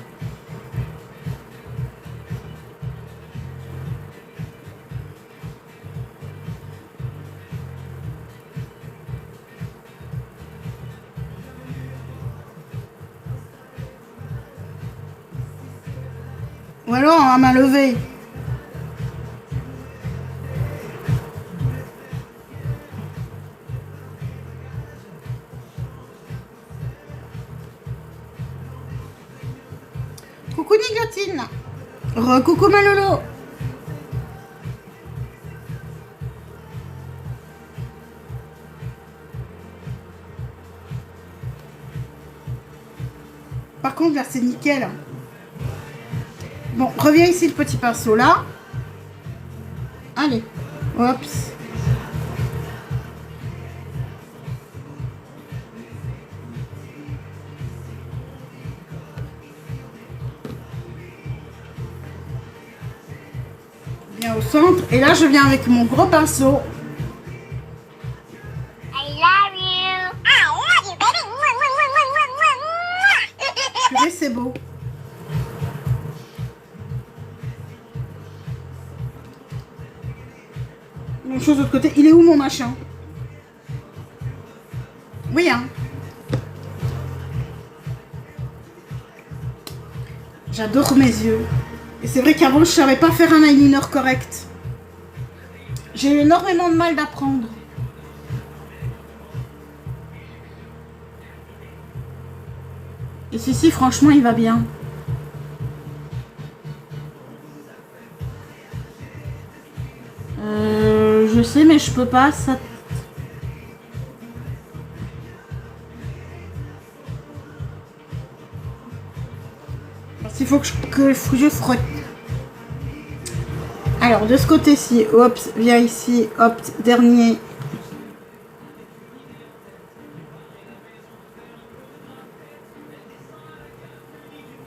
Ou alors à main levée. Coucou Nigotine. Coucou Malolo. Par contre là c'est nickel. Bon, reviens ici le petit pinceau là. Allez, oups. Bien au centre. Et là je viens avec mon gros pinceau. I love you. I love you, baby. Purée, c'est beau. Même chose de l'autre côté. Il est où mon machin? Oui, hein. J'adore mes yeux. Et c'est vrai qu'avant, je savais pas faire un eyeliner correct. J'ai eu énormément de mal d'apprendre. Et si, franchement, il va bien. Je sais, mais je peux pas. Ça... Il faut que je frotte. Alors, de ce côté-ci, hop, viens ici, hop, dernier.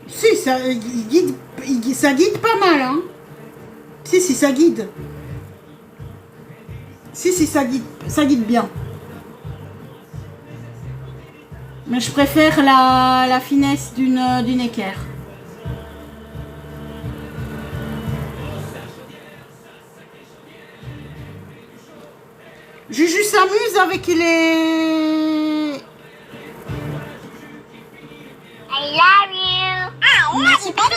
Si, ça guide, ça guide pas mal, hein. Si, ça guide. Si, ça guide bien. Mais je préfère la finesse d'une équerre. Juju s'amuse avec les... I love you. I love you, baby.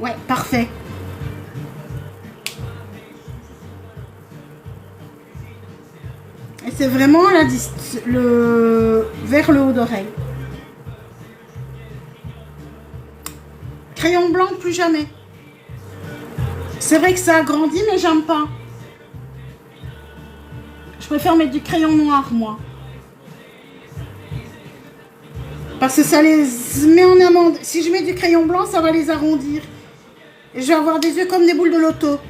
Ouais, parfait. Et c'est vraiment vers le haut d'oreille. Crayon blanc, plus jamais. C'est vrai que ça agrandit, mais j'aime pas. Je préfère mettre du crayon noir, moi. Parce que ça les met en amande. Si je mets du crayon blanc, ça va les arrondir. Et je vais avoir des yeux comme des boules de loto.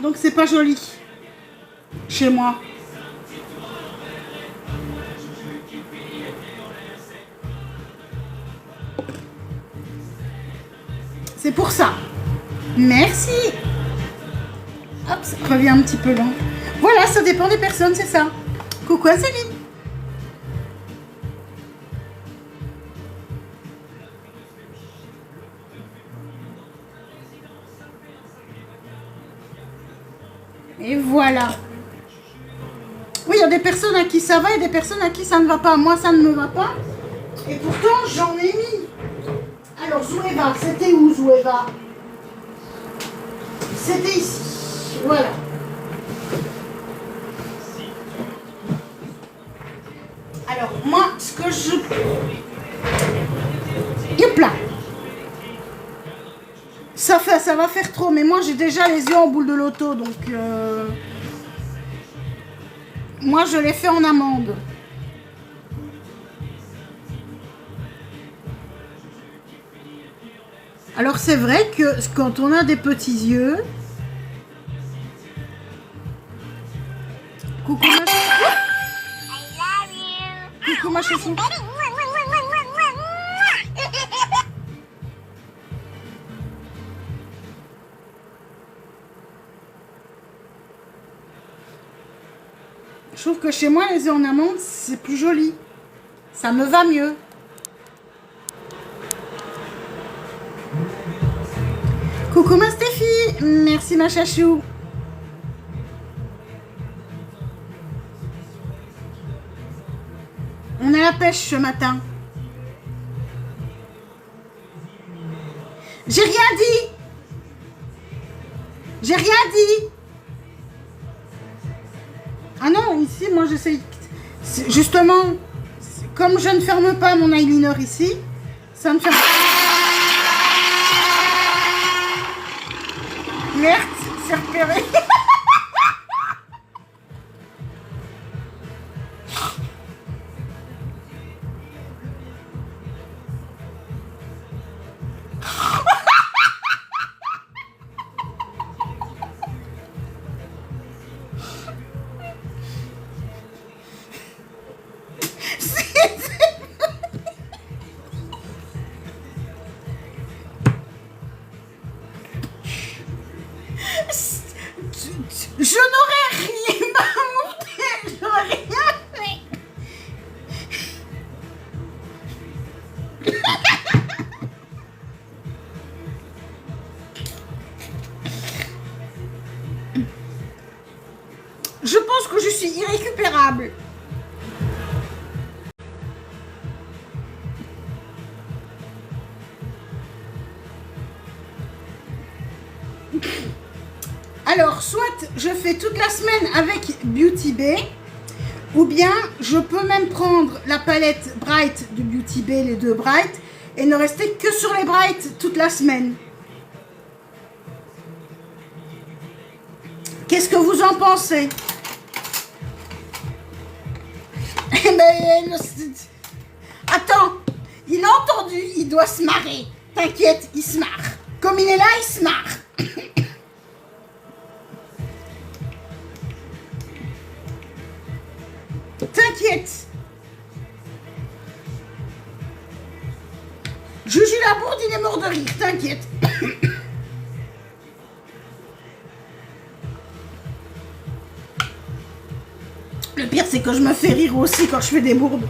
Donc c'est pas joli. Chez moi. C'est pour ça. Merci. Hop, ça revient un petit peu lent. Voilà, ça dépend des personnes, c'est ça. Coucou à Céline. Et voilà. Oui, il y a des personnes à qui ça va et des personnes à qui ça ne va pas. Moi, ça ne me va pas. Et pourtant, j'en ai mis. Alors, Zoueva, c'était où Zoueva? C'était ici. Voilà. Alors, moi, ce que je... Hop là. Ça va faire trop, mais moi, j'ai déjà les yeux en boule de loto, donc... Moi, je l'ai fait en amande. Alors c'est vrai que quand on a des petits yeux... Coucou ma Coucou ma chouchou. Je trouve que chez moi, les yeux en amande, c'est plus joli. Ça me va mieux. Coucou ma Stéphie, merci ma chachou. pêche ce matin. J'ai rien dit. J'ai rien dit. Ah non, ici, moi j'essaye. Justement, comme je ne ferme pas mon eyeliner ici, ça me fait... Merde, c'est repéré. Je n'aurais rien monté, j'aurais rien fait. Je pense que je suis irrécupérable. Alors, soit je fais toute la semaine avec Beauty Bay, ou bien je peux même prendre la palette Bright de Beauty Bay, les deux Bright, et ne rester que sur les Bright toute la semaine. Qu'est-ce que vous en pensez? Attends, il a entendu, il doit se marrer. T'inquiète, il se marre. Comme il est là, il se marre. T'inquiète. Juju Labourde, il est mort de rire, t'inquiète. Le pire, c'est que je me fais rire aussi quand je fais des bourdes.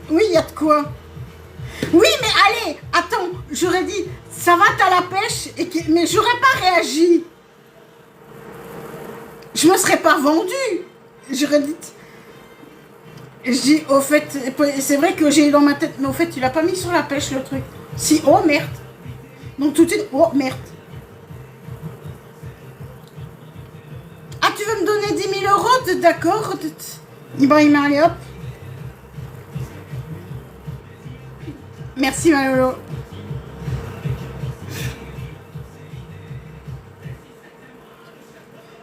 Oui, il y a de quoi. Oui, mais allez, attends, j'aurais dit, ça va, t'as la pêche, mais j'aurais pas réagi. Je me serais pas vendue. J'aurais dit... Je dis, au fait, c'est vrai que j'ai dans ma tête, mais au fait, tu l'as pas mis sur la pêche, le truc. Si, oh merde. Donc tout de suite, oh merde. Ah, tu veux me donner 10 000 €? D'accord. Ibrahim, allez hop. Merci, Malolo.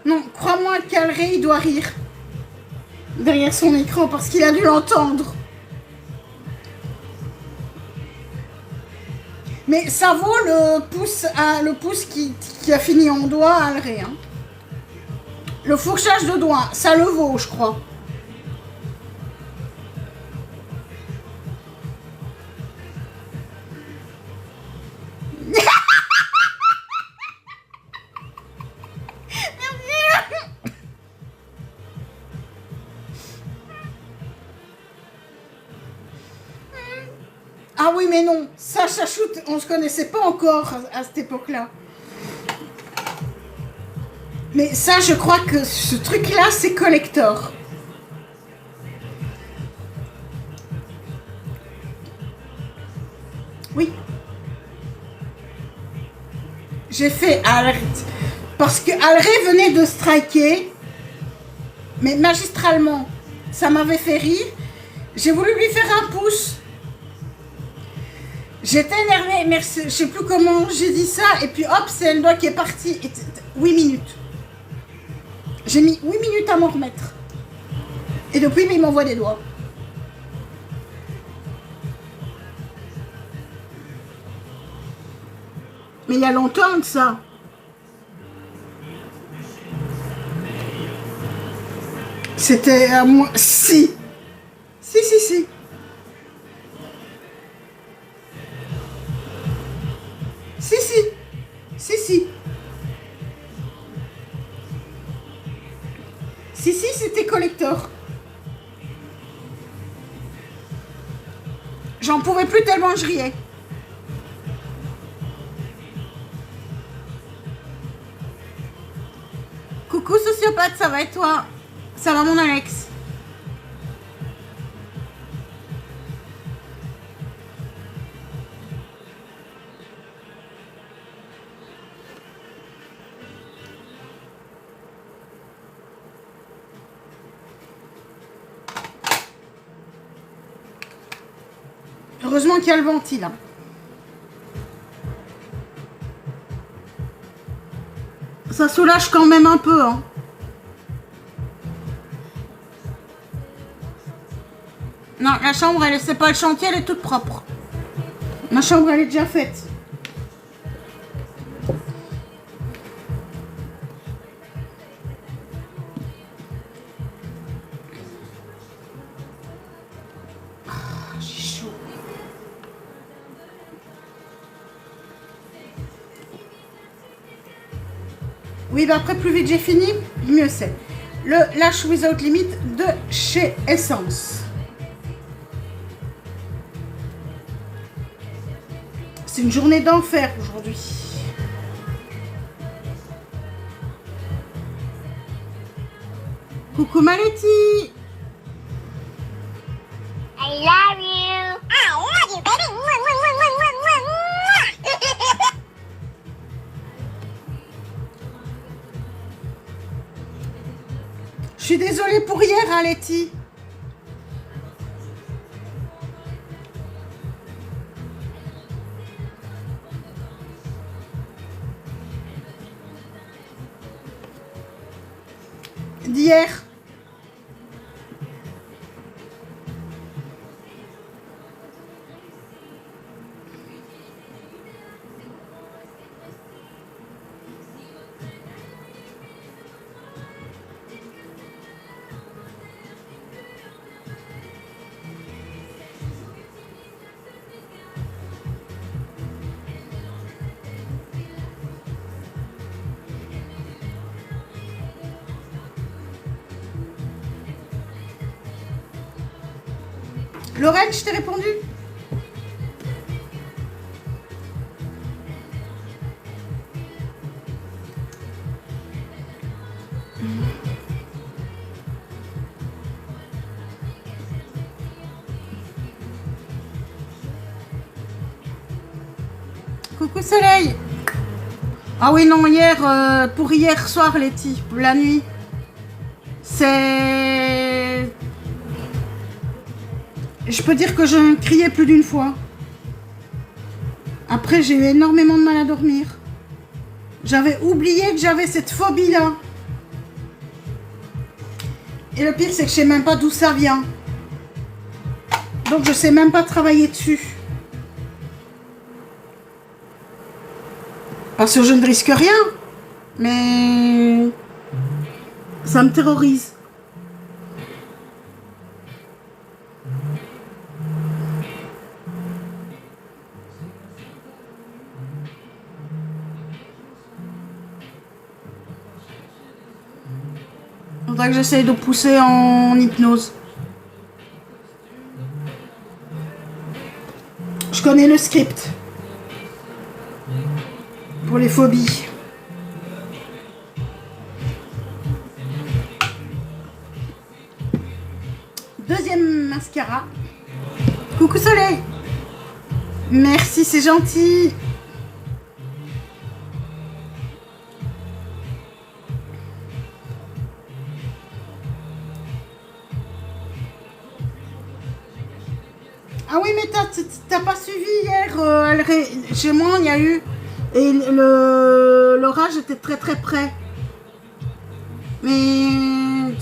Non, crois-moi qu'Alré, il doit rire. Derrière son écran, parce qu'il a dû l'entendre. Mais ça vaut le pouce qui a fini en doigt à Alré. Hein. Le fourchage de doigts, ça le vaut, je crois. Ah oui, mais non, Sacha Shoot, on se connaissait pas encore à cette époque-là. Mais ça, je crois que ce truc-là, c'est collector. Oui. J'ai fait Alré. Parce que Alré venait de striker, mais magistralement. Ça m'avait fait rire. J'ai voulu lui faire un pouce. J'étais énervée, mais je sais plus comment j'ai dit ça. Et puis hop, c'est le doigt qui est parti. 8 minutes. J'ai mis 8 minutes à m'en remettre. Et depuis, il m'envoie des doigts. Mais il y a longtemps que ça. C'était à moi. Si. Si. Si. Si, c'était collector. J'en pouvais plus tellement je riais. Coucou sociopathe, ça va et toi? Ça va mon Alex? Heureusement qu'il y a le ventile. Hein. Ça soulage quand même un peu. Hein. Non, la chambre, elle, c'est pas le chantier, elle est toute propre. Ma chambre, elle est déjà faite. Oui, bah après, plus vite j'ai fini, mieux c'est. Le Lash Without Limit de chez Essence. C'est une journée d'enfer aujourd'hui. Coucou Maletti. I love you. I love you, baby. Mwah, mwah, mwah, mwah, mwah, mwah, mwah. Je suis désolée pour hier, hein, Letty. D'hier. Lorraine, je t'ai répondu? Coucou Soleil. Ah oui, non, hier, pour hier soir, Letty, pour la nuit, c'est... Je peux dire que je criais plus d'une fois. Après, j'ai eu énormément de mal à dormir. J'avais oublié que j'avais cette phobie-là. Et le pire, c'est que je sais même pas d'où ça vient. Donc, je sais même pas travailler dessus. Parce que je ne risque rien. Mais... ça me terrorise. Faudrait que j'essaye de pousser en hypnose. Je connais le script. Pour les phobies. Deuxième mascara. Coucou Soleil. Merci, c'est gentil. Ah oui, mais t'as pas suivi hier, chez moi, il y a eu... Et l'orage était très très près. Mais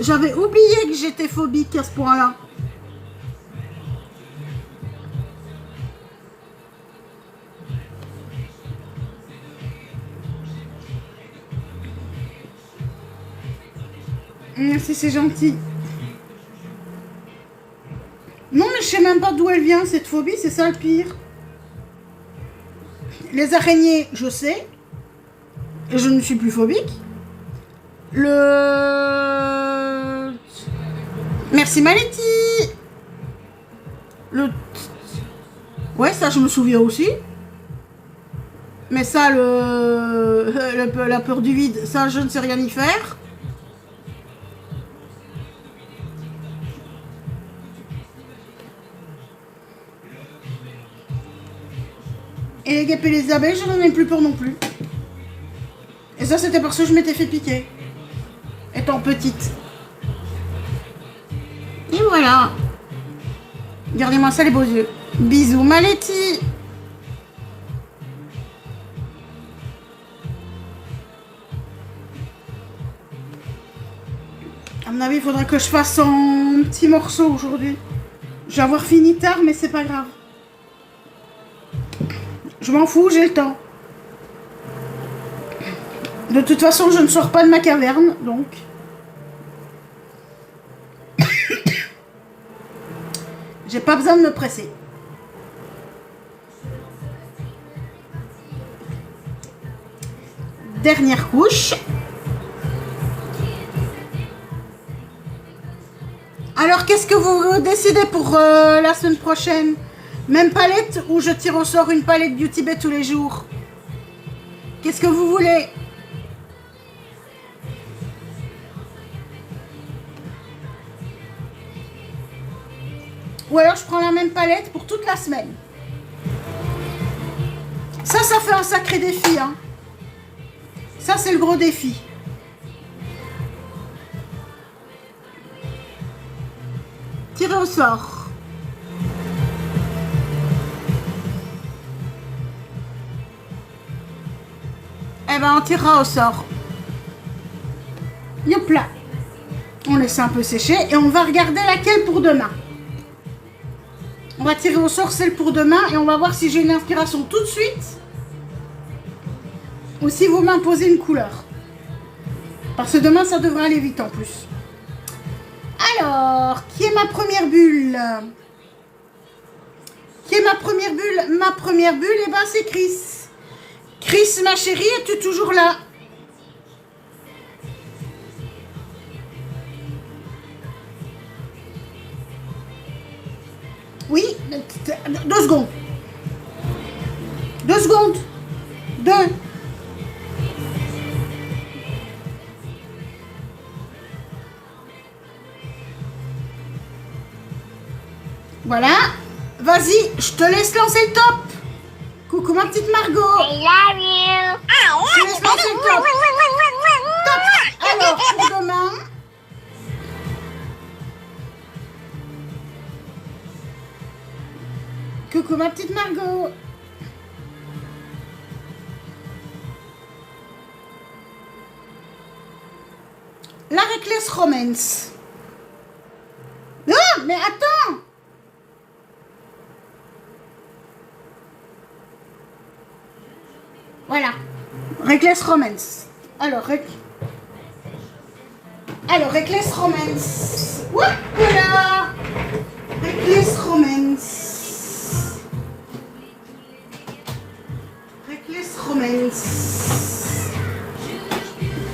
j'avais oublié que j'étais phobique à ce point-là. Merci, c'est gentil. Non, mais je sais même pas d'où elle vient, cette phobie, c'est ça le pire. Les araignées, je sais. Et je ne suis plus phobique. Merci Maletti. Ouais, ça je me souviens aussi. Mais ça, la peur du vide, ça je ne sais rien y faire. Et les guêpes et les abeilles, je n'en ai plus peur non plus. Et ça, c'était parce que je m'étais fait piquer. Étant petite. Et voilà. Regardez-moi ça, les beaux yeux. Bisous, Maletti. À mon avis, il faudra que je fasse en petits morceaux aujourd'hui. Je vais avoir fini tard, mais c'est pas grave. Je m'en fous, j'ai le temps. De toute façon, je ne sors pas de ma caverne, donc... J'ai pas besoin de me presser. Dernière couche. Alors, qu'est-ce que vous décidez pour la semaine prochaine? Même palette ou je tire au sort une palette Beauty Bay tous les jours? Qu'est-ce que vous voulez? Ou alors je prends la même palette pour toute la semaine. Ça fait un sacré défi, hein. Ça, c'est le gros défi. Tirer au sort. Eh ben, on tirera au sort. Yop là. On laisse un peu sécher et on va regarder laquelle pour demain. On va tirer au sort celle pour demain et on va voir si j'ai une inspiration tout de suite ou si vous m'imposez une couleur. Parce que demain, ça devrait aller vite en plus. Alors, qui est ma première bulle? Qui est ma première bulle? Ma première bulle, eh ben, c'est Chris. Chris, ma chérie, es-tu toujours là? Oui, 2 secondes. 2 secondes. 2. Voilà. Vas-y, je te laisse lancer le top. Coucou ma petite Margot. I love you. Je te laisse lancer le top. Top. Alors, pour demain... Coucou ma petite Margot. La Reckless Romance. Ah, mais attends. Voilà. Reckless Romance. Alors, Reckless Romance. Voilà. Reckless Romance. Reckless Romance.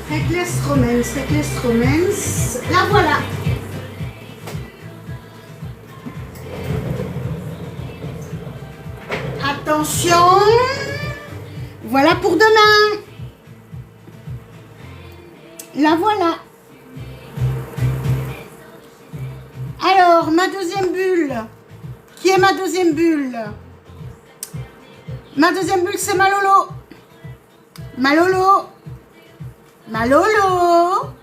Reckless Romance. Reckless Romance. La voilà. Attention. Voilà pour demain. La voilà. Alors, ma deuxième bulle. Qui est ma deuxième bulle? Ma deuxième bulle, c'est Malolo. Malolo. Malolo.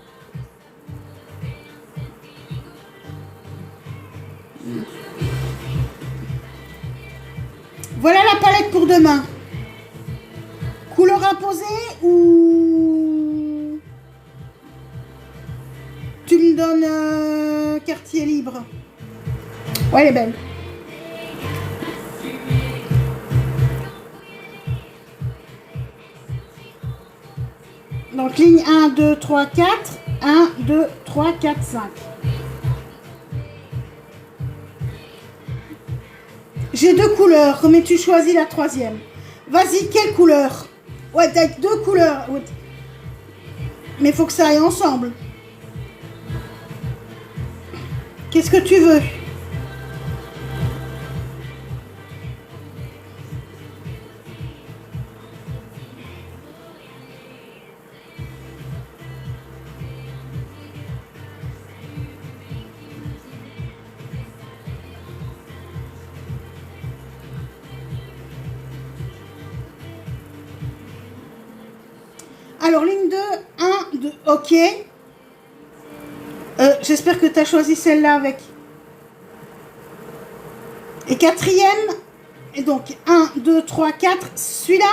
Voilà la palette pour demain. Couleur imposée ou tu me donnes quartier libre? Ouais, elle est belle. Donc ligne 1, 2, 3, 4. 1, 2, 3, 4, 5. J'ai 2 couleurs, mais tu choisis la troisième. Vas-y, quelle couleur? Ouais, t'as 2 couleurs. Ouais. Mais il faut que ça aille ensemble. Qu'est-ce que tu veux? Alors, ligne 2, 1, 2, ok. J'espère que tu as choisi celle-là avec. Et quatrième, et donc 1, 2, 3, 4, celui-là.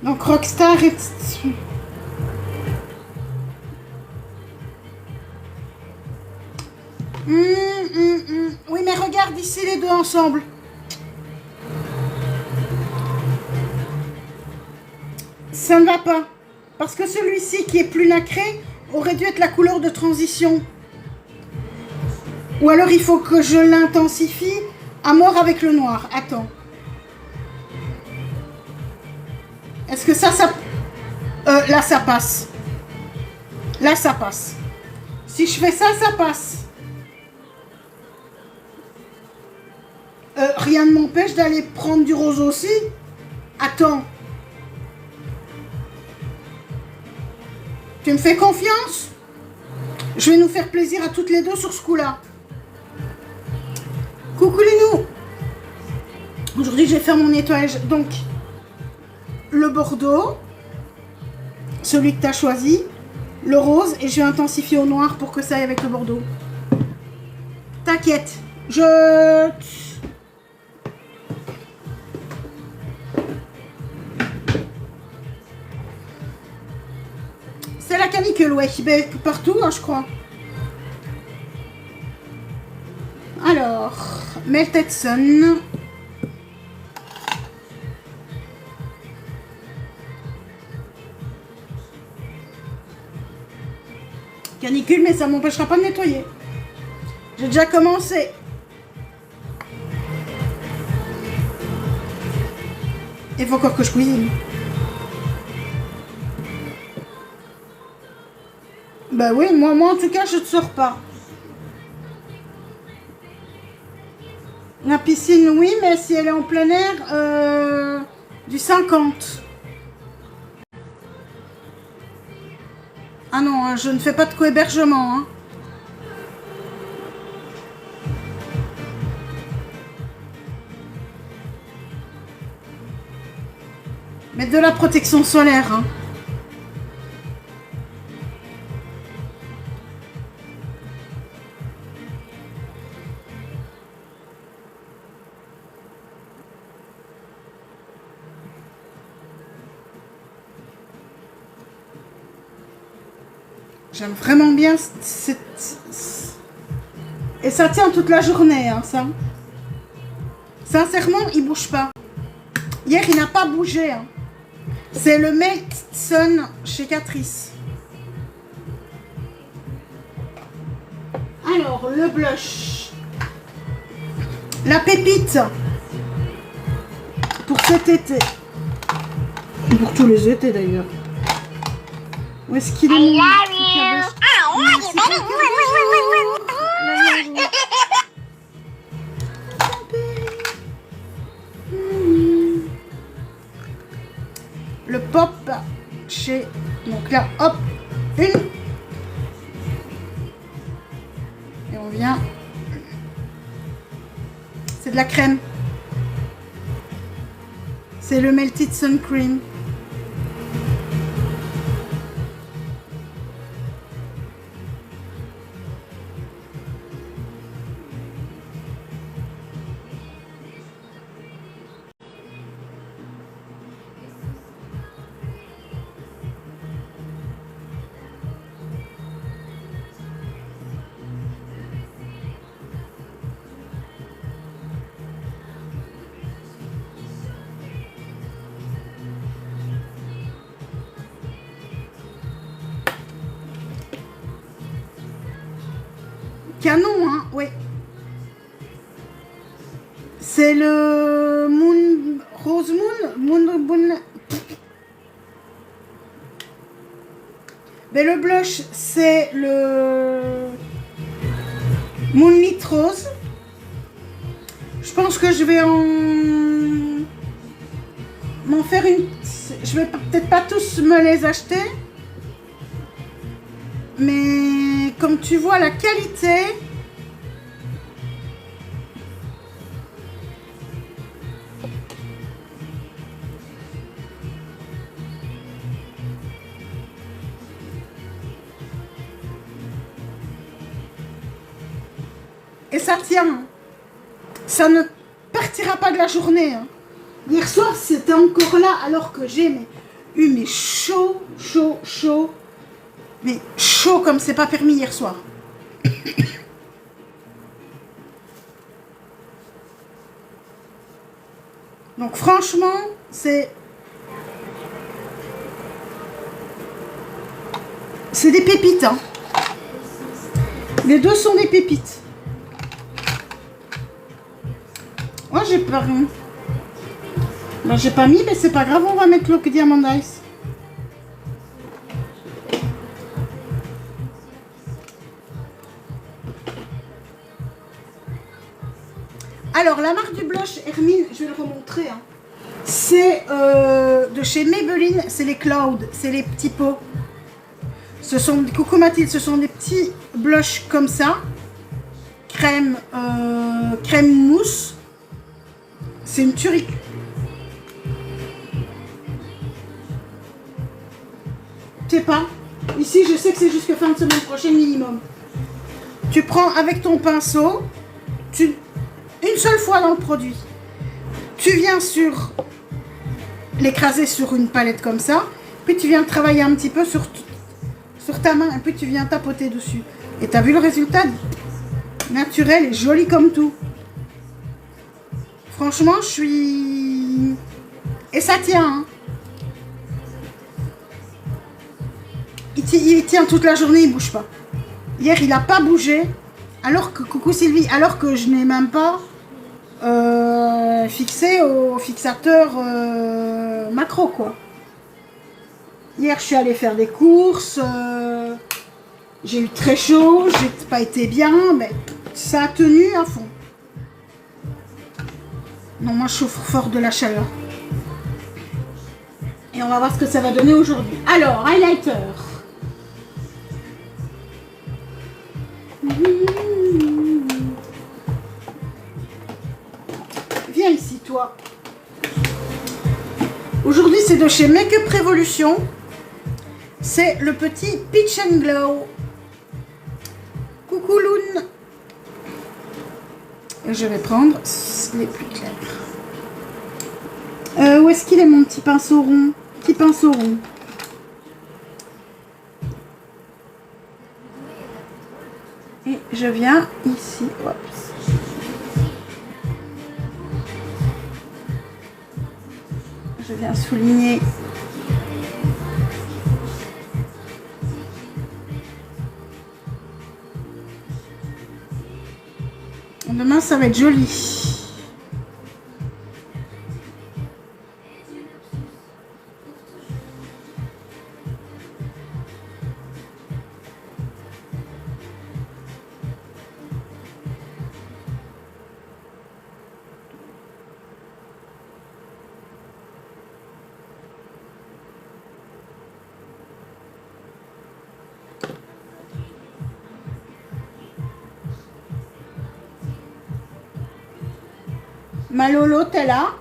Donc Rockstar et... Oui, mais regarde ici les deux ensemble. Ça ne va pas. Parce que celui-ci qui est plus nacré aurait dû être la couleur de transition. Ou alors il faut que je l'intensifie à mort avec le noir. Attends. Est-ce que ça... là, ça passe. Là, ça passe. Si je fais ça, ça passe. Rien ne m'empêche d'aller prendre du rose aussi. Attends. Tu me fais confiance? Je vais nous faire plaisir à toutes les deux sur ce coup-là. Coucou les nous. Aujourd'hui, je vais faire mon nettoyage. Donc, le bordeaux, celui que tu as choisi, le rose, et je vais intensifier au noir pour que ça aille avec le bordeaux. T'inquiète, c'est la canicule, ouais, ben, partout, hein, je crois. Alors, Melted Sun. Canicule, mais ça m'empêchera pas de nettoyer. J'ai déjà commencé. Il faut encore que je cuisine. Bah oui, moi en tout cas, je ne sors pas. La piscine, oui, mais si elle est en plein air, du 50. Ah non, hein, je ne fais pas de co-hébergement. Hein. Mais de la protection solaire. Hein. J'aime vraiment bien et ça tient toute la journée, hein, ça. Sincèrement, il bouge pas. Hier, il n'a pas bougé. Hein. C'est le Melted Sun chez Catrice. Alors, le blush. La pépite. Pour cet été. Pour tous les étés, d'ailleurs. Où est-ce qu'il est? I love you. I love you, baby. Le pop chez... Donc là, hop, une. Et on vient... C'est de la crème. C'est le Melted Sun Cream. Canon, hein, oui. C'est le Moon... Rose Moon... Mais le blush, c'est le Moonlit Rose. Je pense que je vais m'en faire une... Je vais peut-être pas tous me les acheter. Mais comme tu vois la qualité, Et ça tient. Hein. Ça ne partira pas de la journée. Hein. Hier soir, c'était encore là alors que j'ai eu mais chaud. Mais chaud comme c'est pas permis hier soir. Donc franchement, c'est des pépites. Hein. Les deux sont des pépites. Moi, j'ai pas rien. Ben, j'ai pas mis, mais c'est pas grave, on va mettre le Diamond Ice. Alors, la marque du blush Hermine, je vais le remontrer. Hein. C'est de chez Maybelline, c'est les Cloud, c'est les petits pots. Ce sont des Coucou Mathilde, ce sont des petits blushs comme ça. Crème mousse. C'est une tuerie. Je sais pas. Ici, je sais que c'est jusqu'à fin de semaine prochaine minimum. Tu prends avec ton pinceau, une seule fois dans le produit. Tu viens l'écraser sur une palette comme ça. Puis tu viens travailler un petit peu sur ta main. Et puis tu viens tapoter dessus. Et tu as vu le résultat naturel et joli comme tout. Franchement, je suis... Et ça tient. Hein. Il tient toute la journée, il bouge pas. Hier, il n'a pas bougé. Alors que, coucou Sylvie, alors que je n'ai même pas fixé au fixateur macro, quoi. Hier, je suis allée faire des courses. J'ai eu très chaud. J'ai pas été bien, mais ça a tenu à fond. Non, moi, je souffre fort de la chaleur. Et on va voir ce que ça va donner aujourd'hui. Alors, highlighter. Viens ici, toi. Aujourd'hui, c'est de chez Make Up Revolution. C'est le petit Peach and Glow. Coucou Loun. Et je vais prendre les plus clairs. Où est-ce qu'il est mon petit pinceau rond? Petit pinceau rond. Et je viens ici. Hop. Je viens souligner. Demain, ça va être joli. Ma Lolo, t'es là?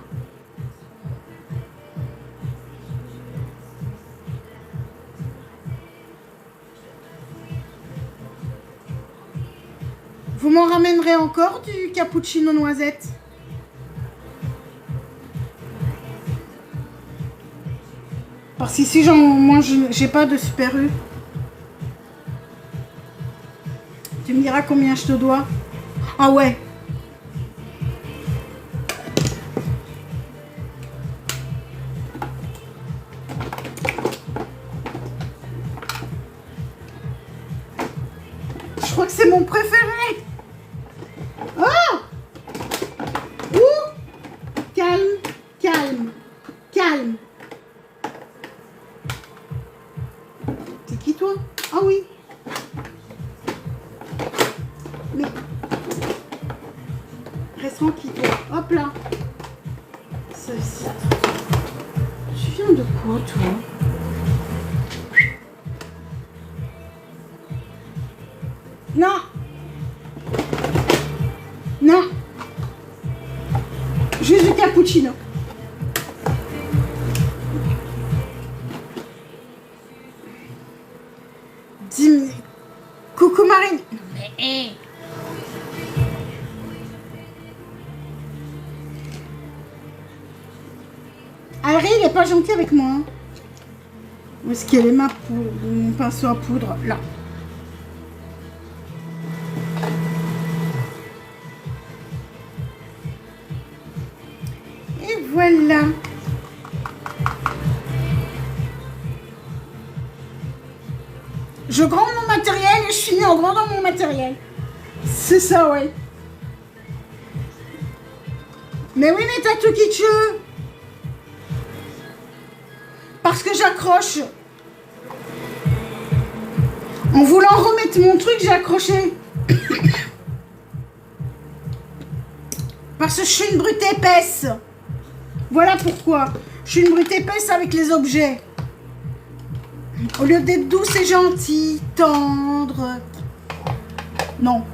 Vous m'en ramènerez encore du cappuccino noisette? Parce qu'ici, moi, j'ai pas de Super U. Tu me diras combien je te dois. Ah ouais. Je crois que c'est mon préféré. Oh! Ouh! Calme, calme, calme. C'est qui toi? Ah oui. Mais reste tranquille toi. Hop là. Ceci. Tu viens de quoi toi? Non. Non. Juste du cappuccino. Dis-moi. Coucou Marine. Mais pas gentil avec moi. Hein. Où est-ce qu'elle est mon pinceau à poudre? Là. Et voilà. Je grande mon matériel et je finis en grandant mon matériel. C'est ça, ouais. Mais oui, mais t'as tout kitscheux. Parce que j'accroche. En voulant remettre mon truc, j'ai accroché. Parce que je suis une brute épaisse. Voilà pourquoi. Je suis une brute épaisse avec les objets. Au lieu d'être douce et gentille, tendre. Non.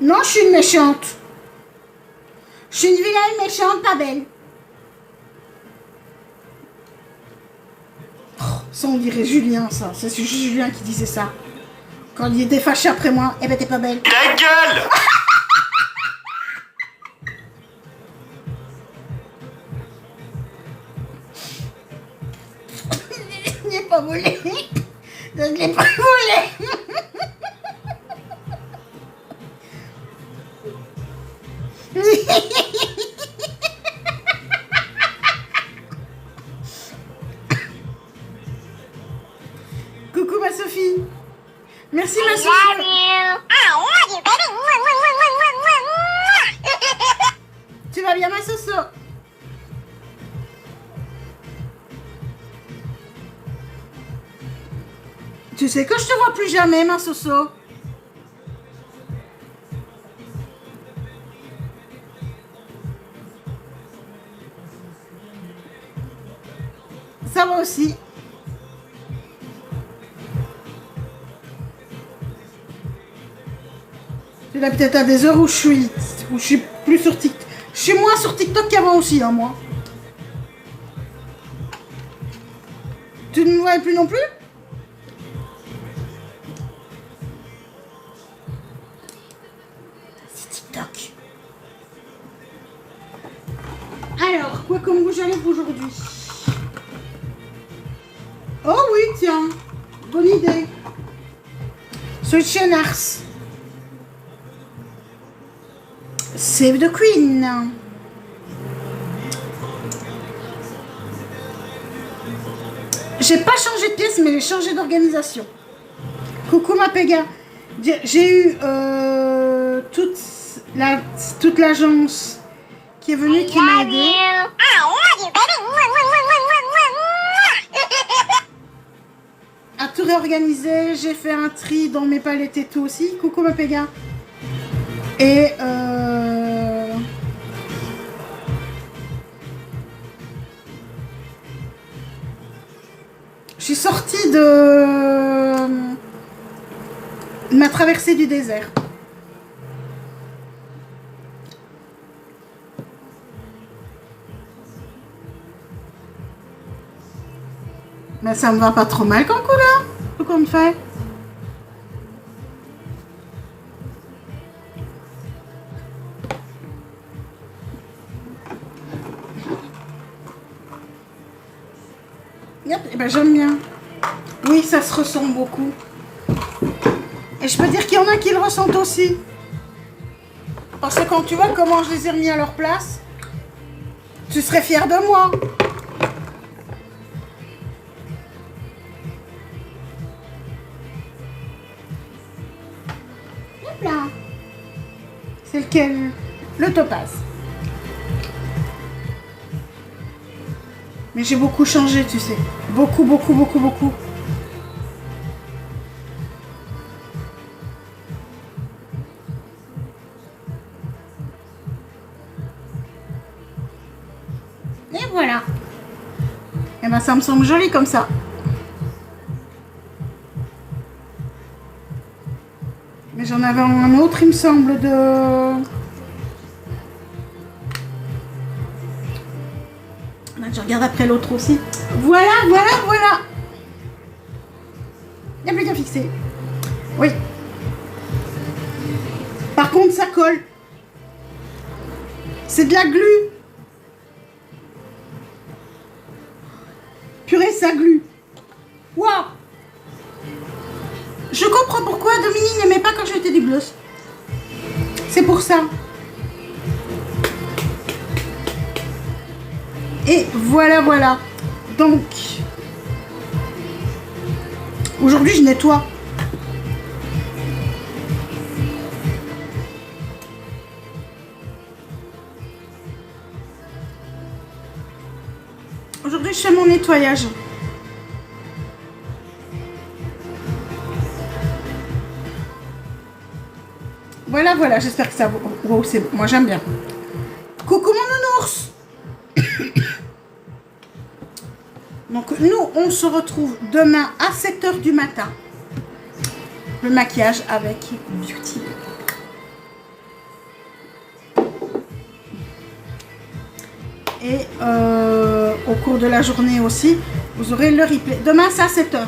Non, je suis une méchante. Je suis une vilaine méchante, pas belle. Oh, ça, on dirait Julien, ça. C'est Julien qui disait ça. Quand il était fâché après moi, eh ben t'es pas belle. Ta gueule! Je l'ai pas volé. Je l'ai pas volé. Coucou ma Sophie. Merci ma Sophie. Love you. I love you, baby. Tu vas bien ma Soso? Tu sais que je te vois plus jamais ma Soso. Ça va aussi. Tu l'as peut-être à des heures où je suis plus sur TikTok. Je suis moins sur TikTok qu'avant aussi, hein, moi. Tu ne me vois plus non plus? C'est TikTok. Alors, quoi comme rouge à lèvres aujourd'hui? Oh oui, tiens. Bonne idée. Solution Ars. Save the Queen. J'ai pas changé de pièce, mais j'ai changé d'organisation. Coucou ma Péga. J'ai eu toute l'agence qui est venue, qui m'a aidé. I love you, baby. À tout réorganiser, j'ai fait un tri dans mes palettes et tout aussi. Coucou ma Péga. Et je suis sortie de ma traversée du désert. Mais ça me va pas trop mal comme couleur. Tout comme fait. Yep, et ben j'aime bien. Oui, ça se ressent beaucoup. Et je peux dire qu'il y en a qui le ressentent aussi. Parce que quand tu vois comment je les ai remis à leur place, tu serais fier de moi. Hop là. C'est lequel? Le topaz. Mais j'ai beaucoup changé, tu sais. Beaucoup, beaucoup, beaucoup, beaucoup. Et voilà. Et ben ça me semble joli comme ça. Mais j'en avais un autre, il me semble, de... Je regarde après l'autre aussi. Voilà, voilà, voilà. Il n'y a plus qu'à fixer. Oui. Par contre, ça colle. C'est de la glu. Purée, ça glue. Waouh. Je comprends pourquoi Dominique n'aimait pas quand je mettais du gloss. C'est pour ça. Et voilà, voilà. Donc, aujourd'hui, je nettoie. Aujourd'hui, je fais mon nettoyage. Voilà, voilà, j'espère que ça va. Wow, c'est bon. Moi, j'aime bien. Coucou mon nounours. Donc, nous, on se retrouve demain à 7h du matin. Le maquillage avec Beauty. Et au cours de la journée aussi, vous aurez le replay. Demain, c'est à 7h.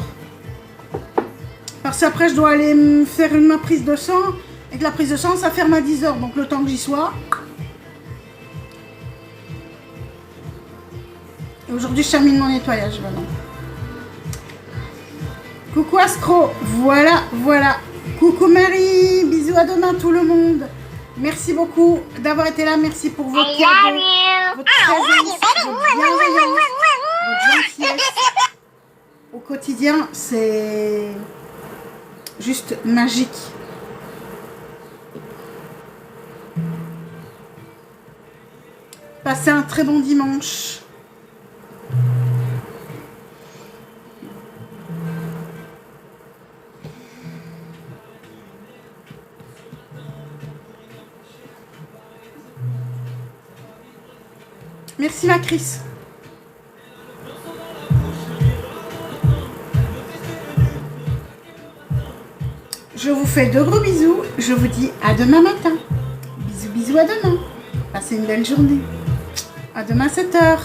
Parce qu'après, je dois aller me faire ma prise de sang. Et que la prise de sang, ça ferme à 10h. Donc, le temps que j'y sois. Et aujourd'hui, je termine mon nettoyage. Voilà. Coucou Astro. Voilà, voilà. Coucou Marie. Bisous à demain tout le monde. Merci beaucoup d'avoir été là. Merci pour votre cadeau, votre présence, votre bienveillance, votre gentillesse. Au quotidien, c'est juste magique. Passez un très bon dimanche. Merci ma Chris. Je vous fais de gros bisous. Je vous dis à demain matin. Bisous, bisous à demain. Passez une belle journée. À demain 7h.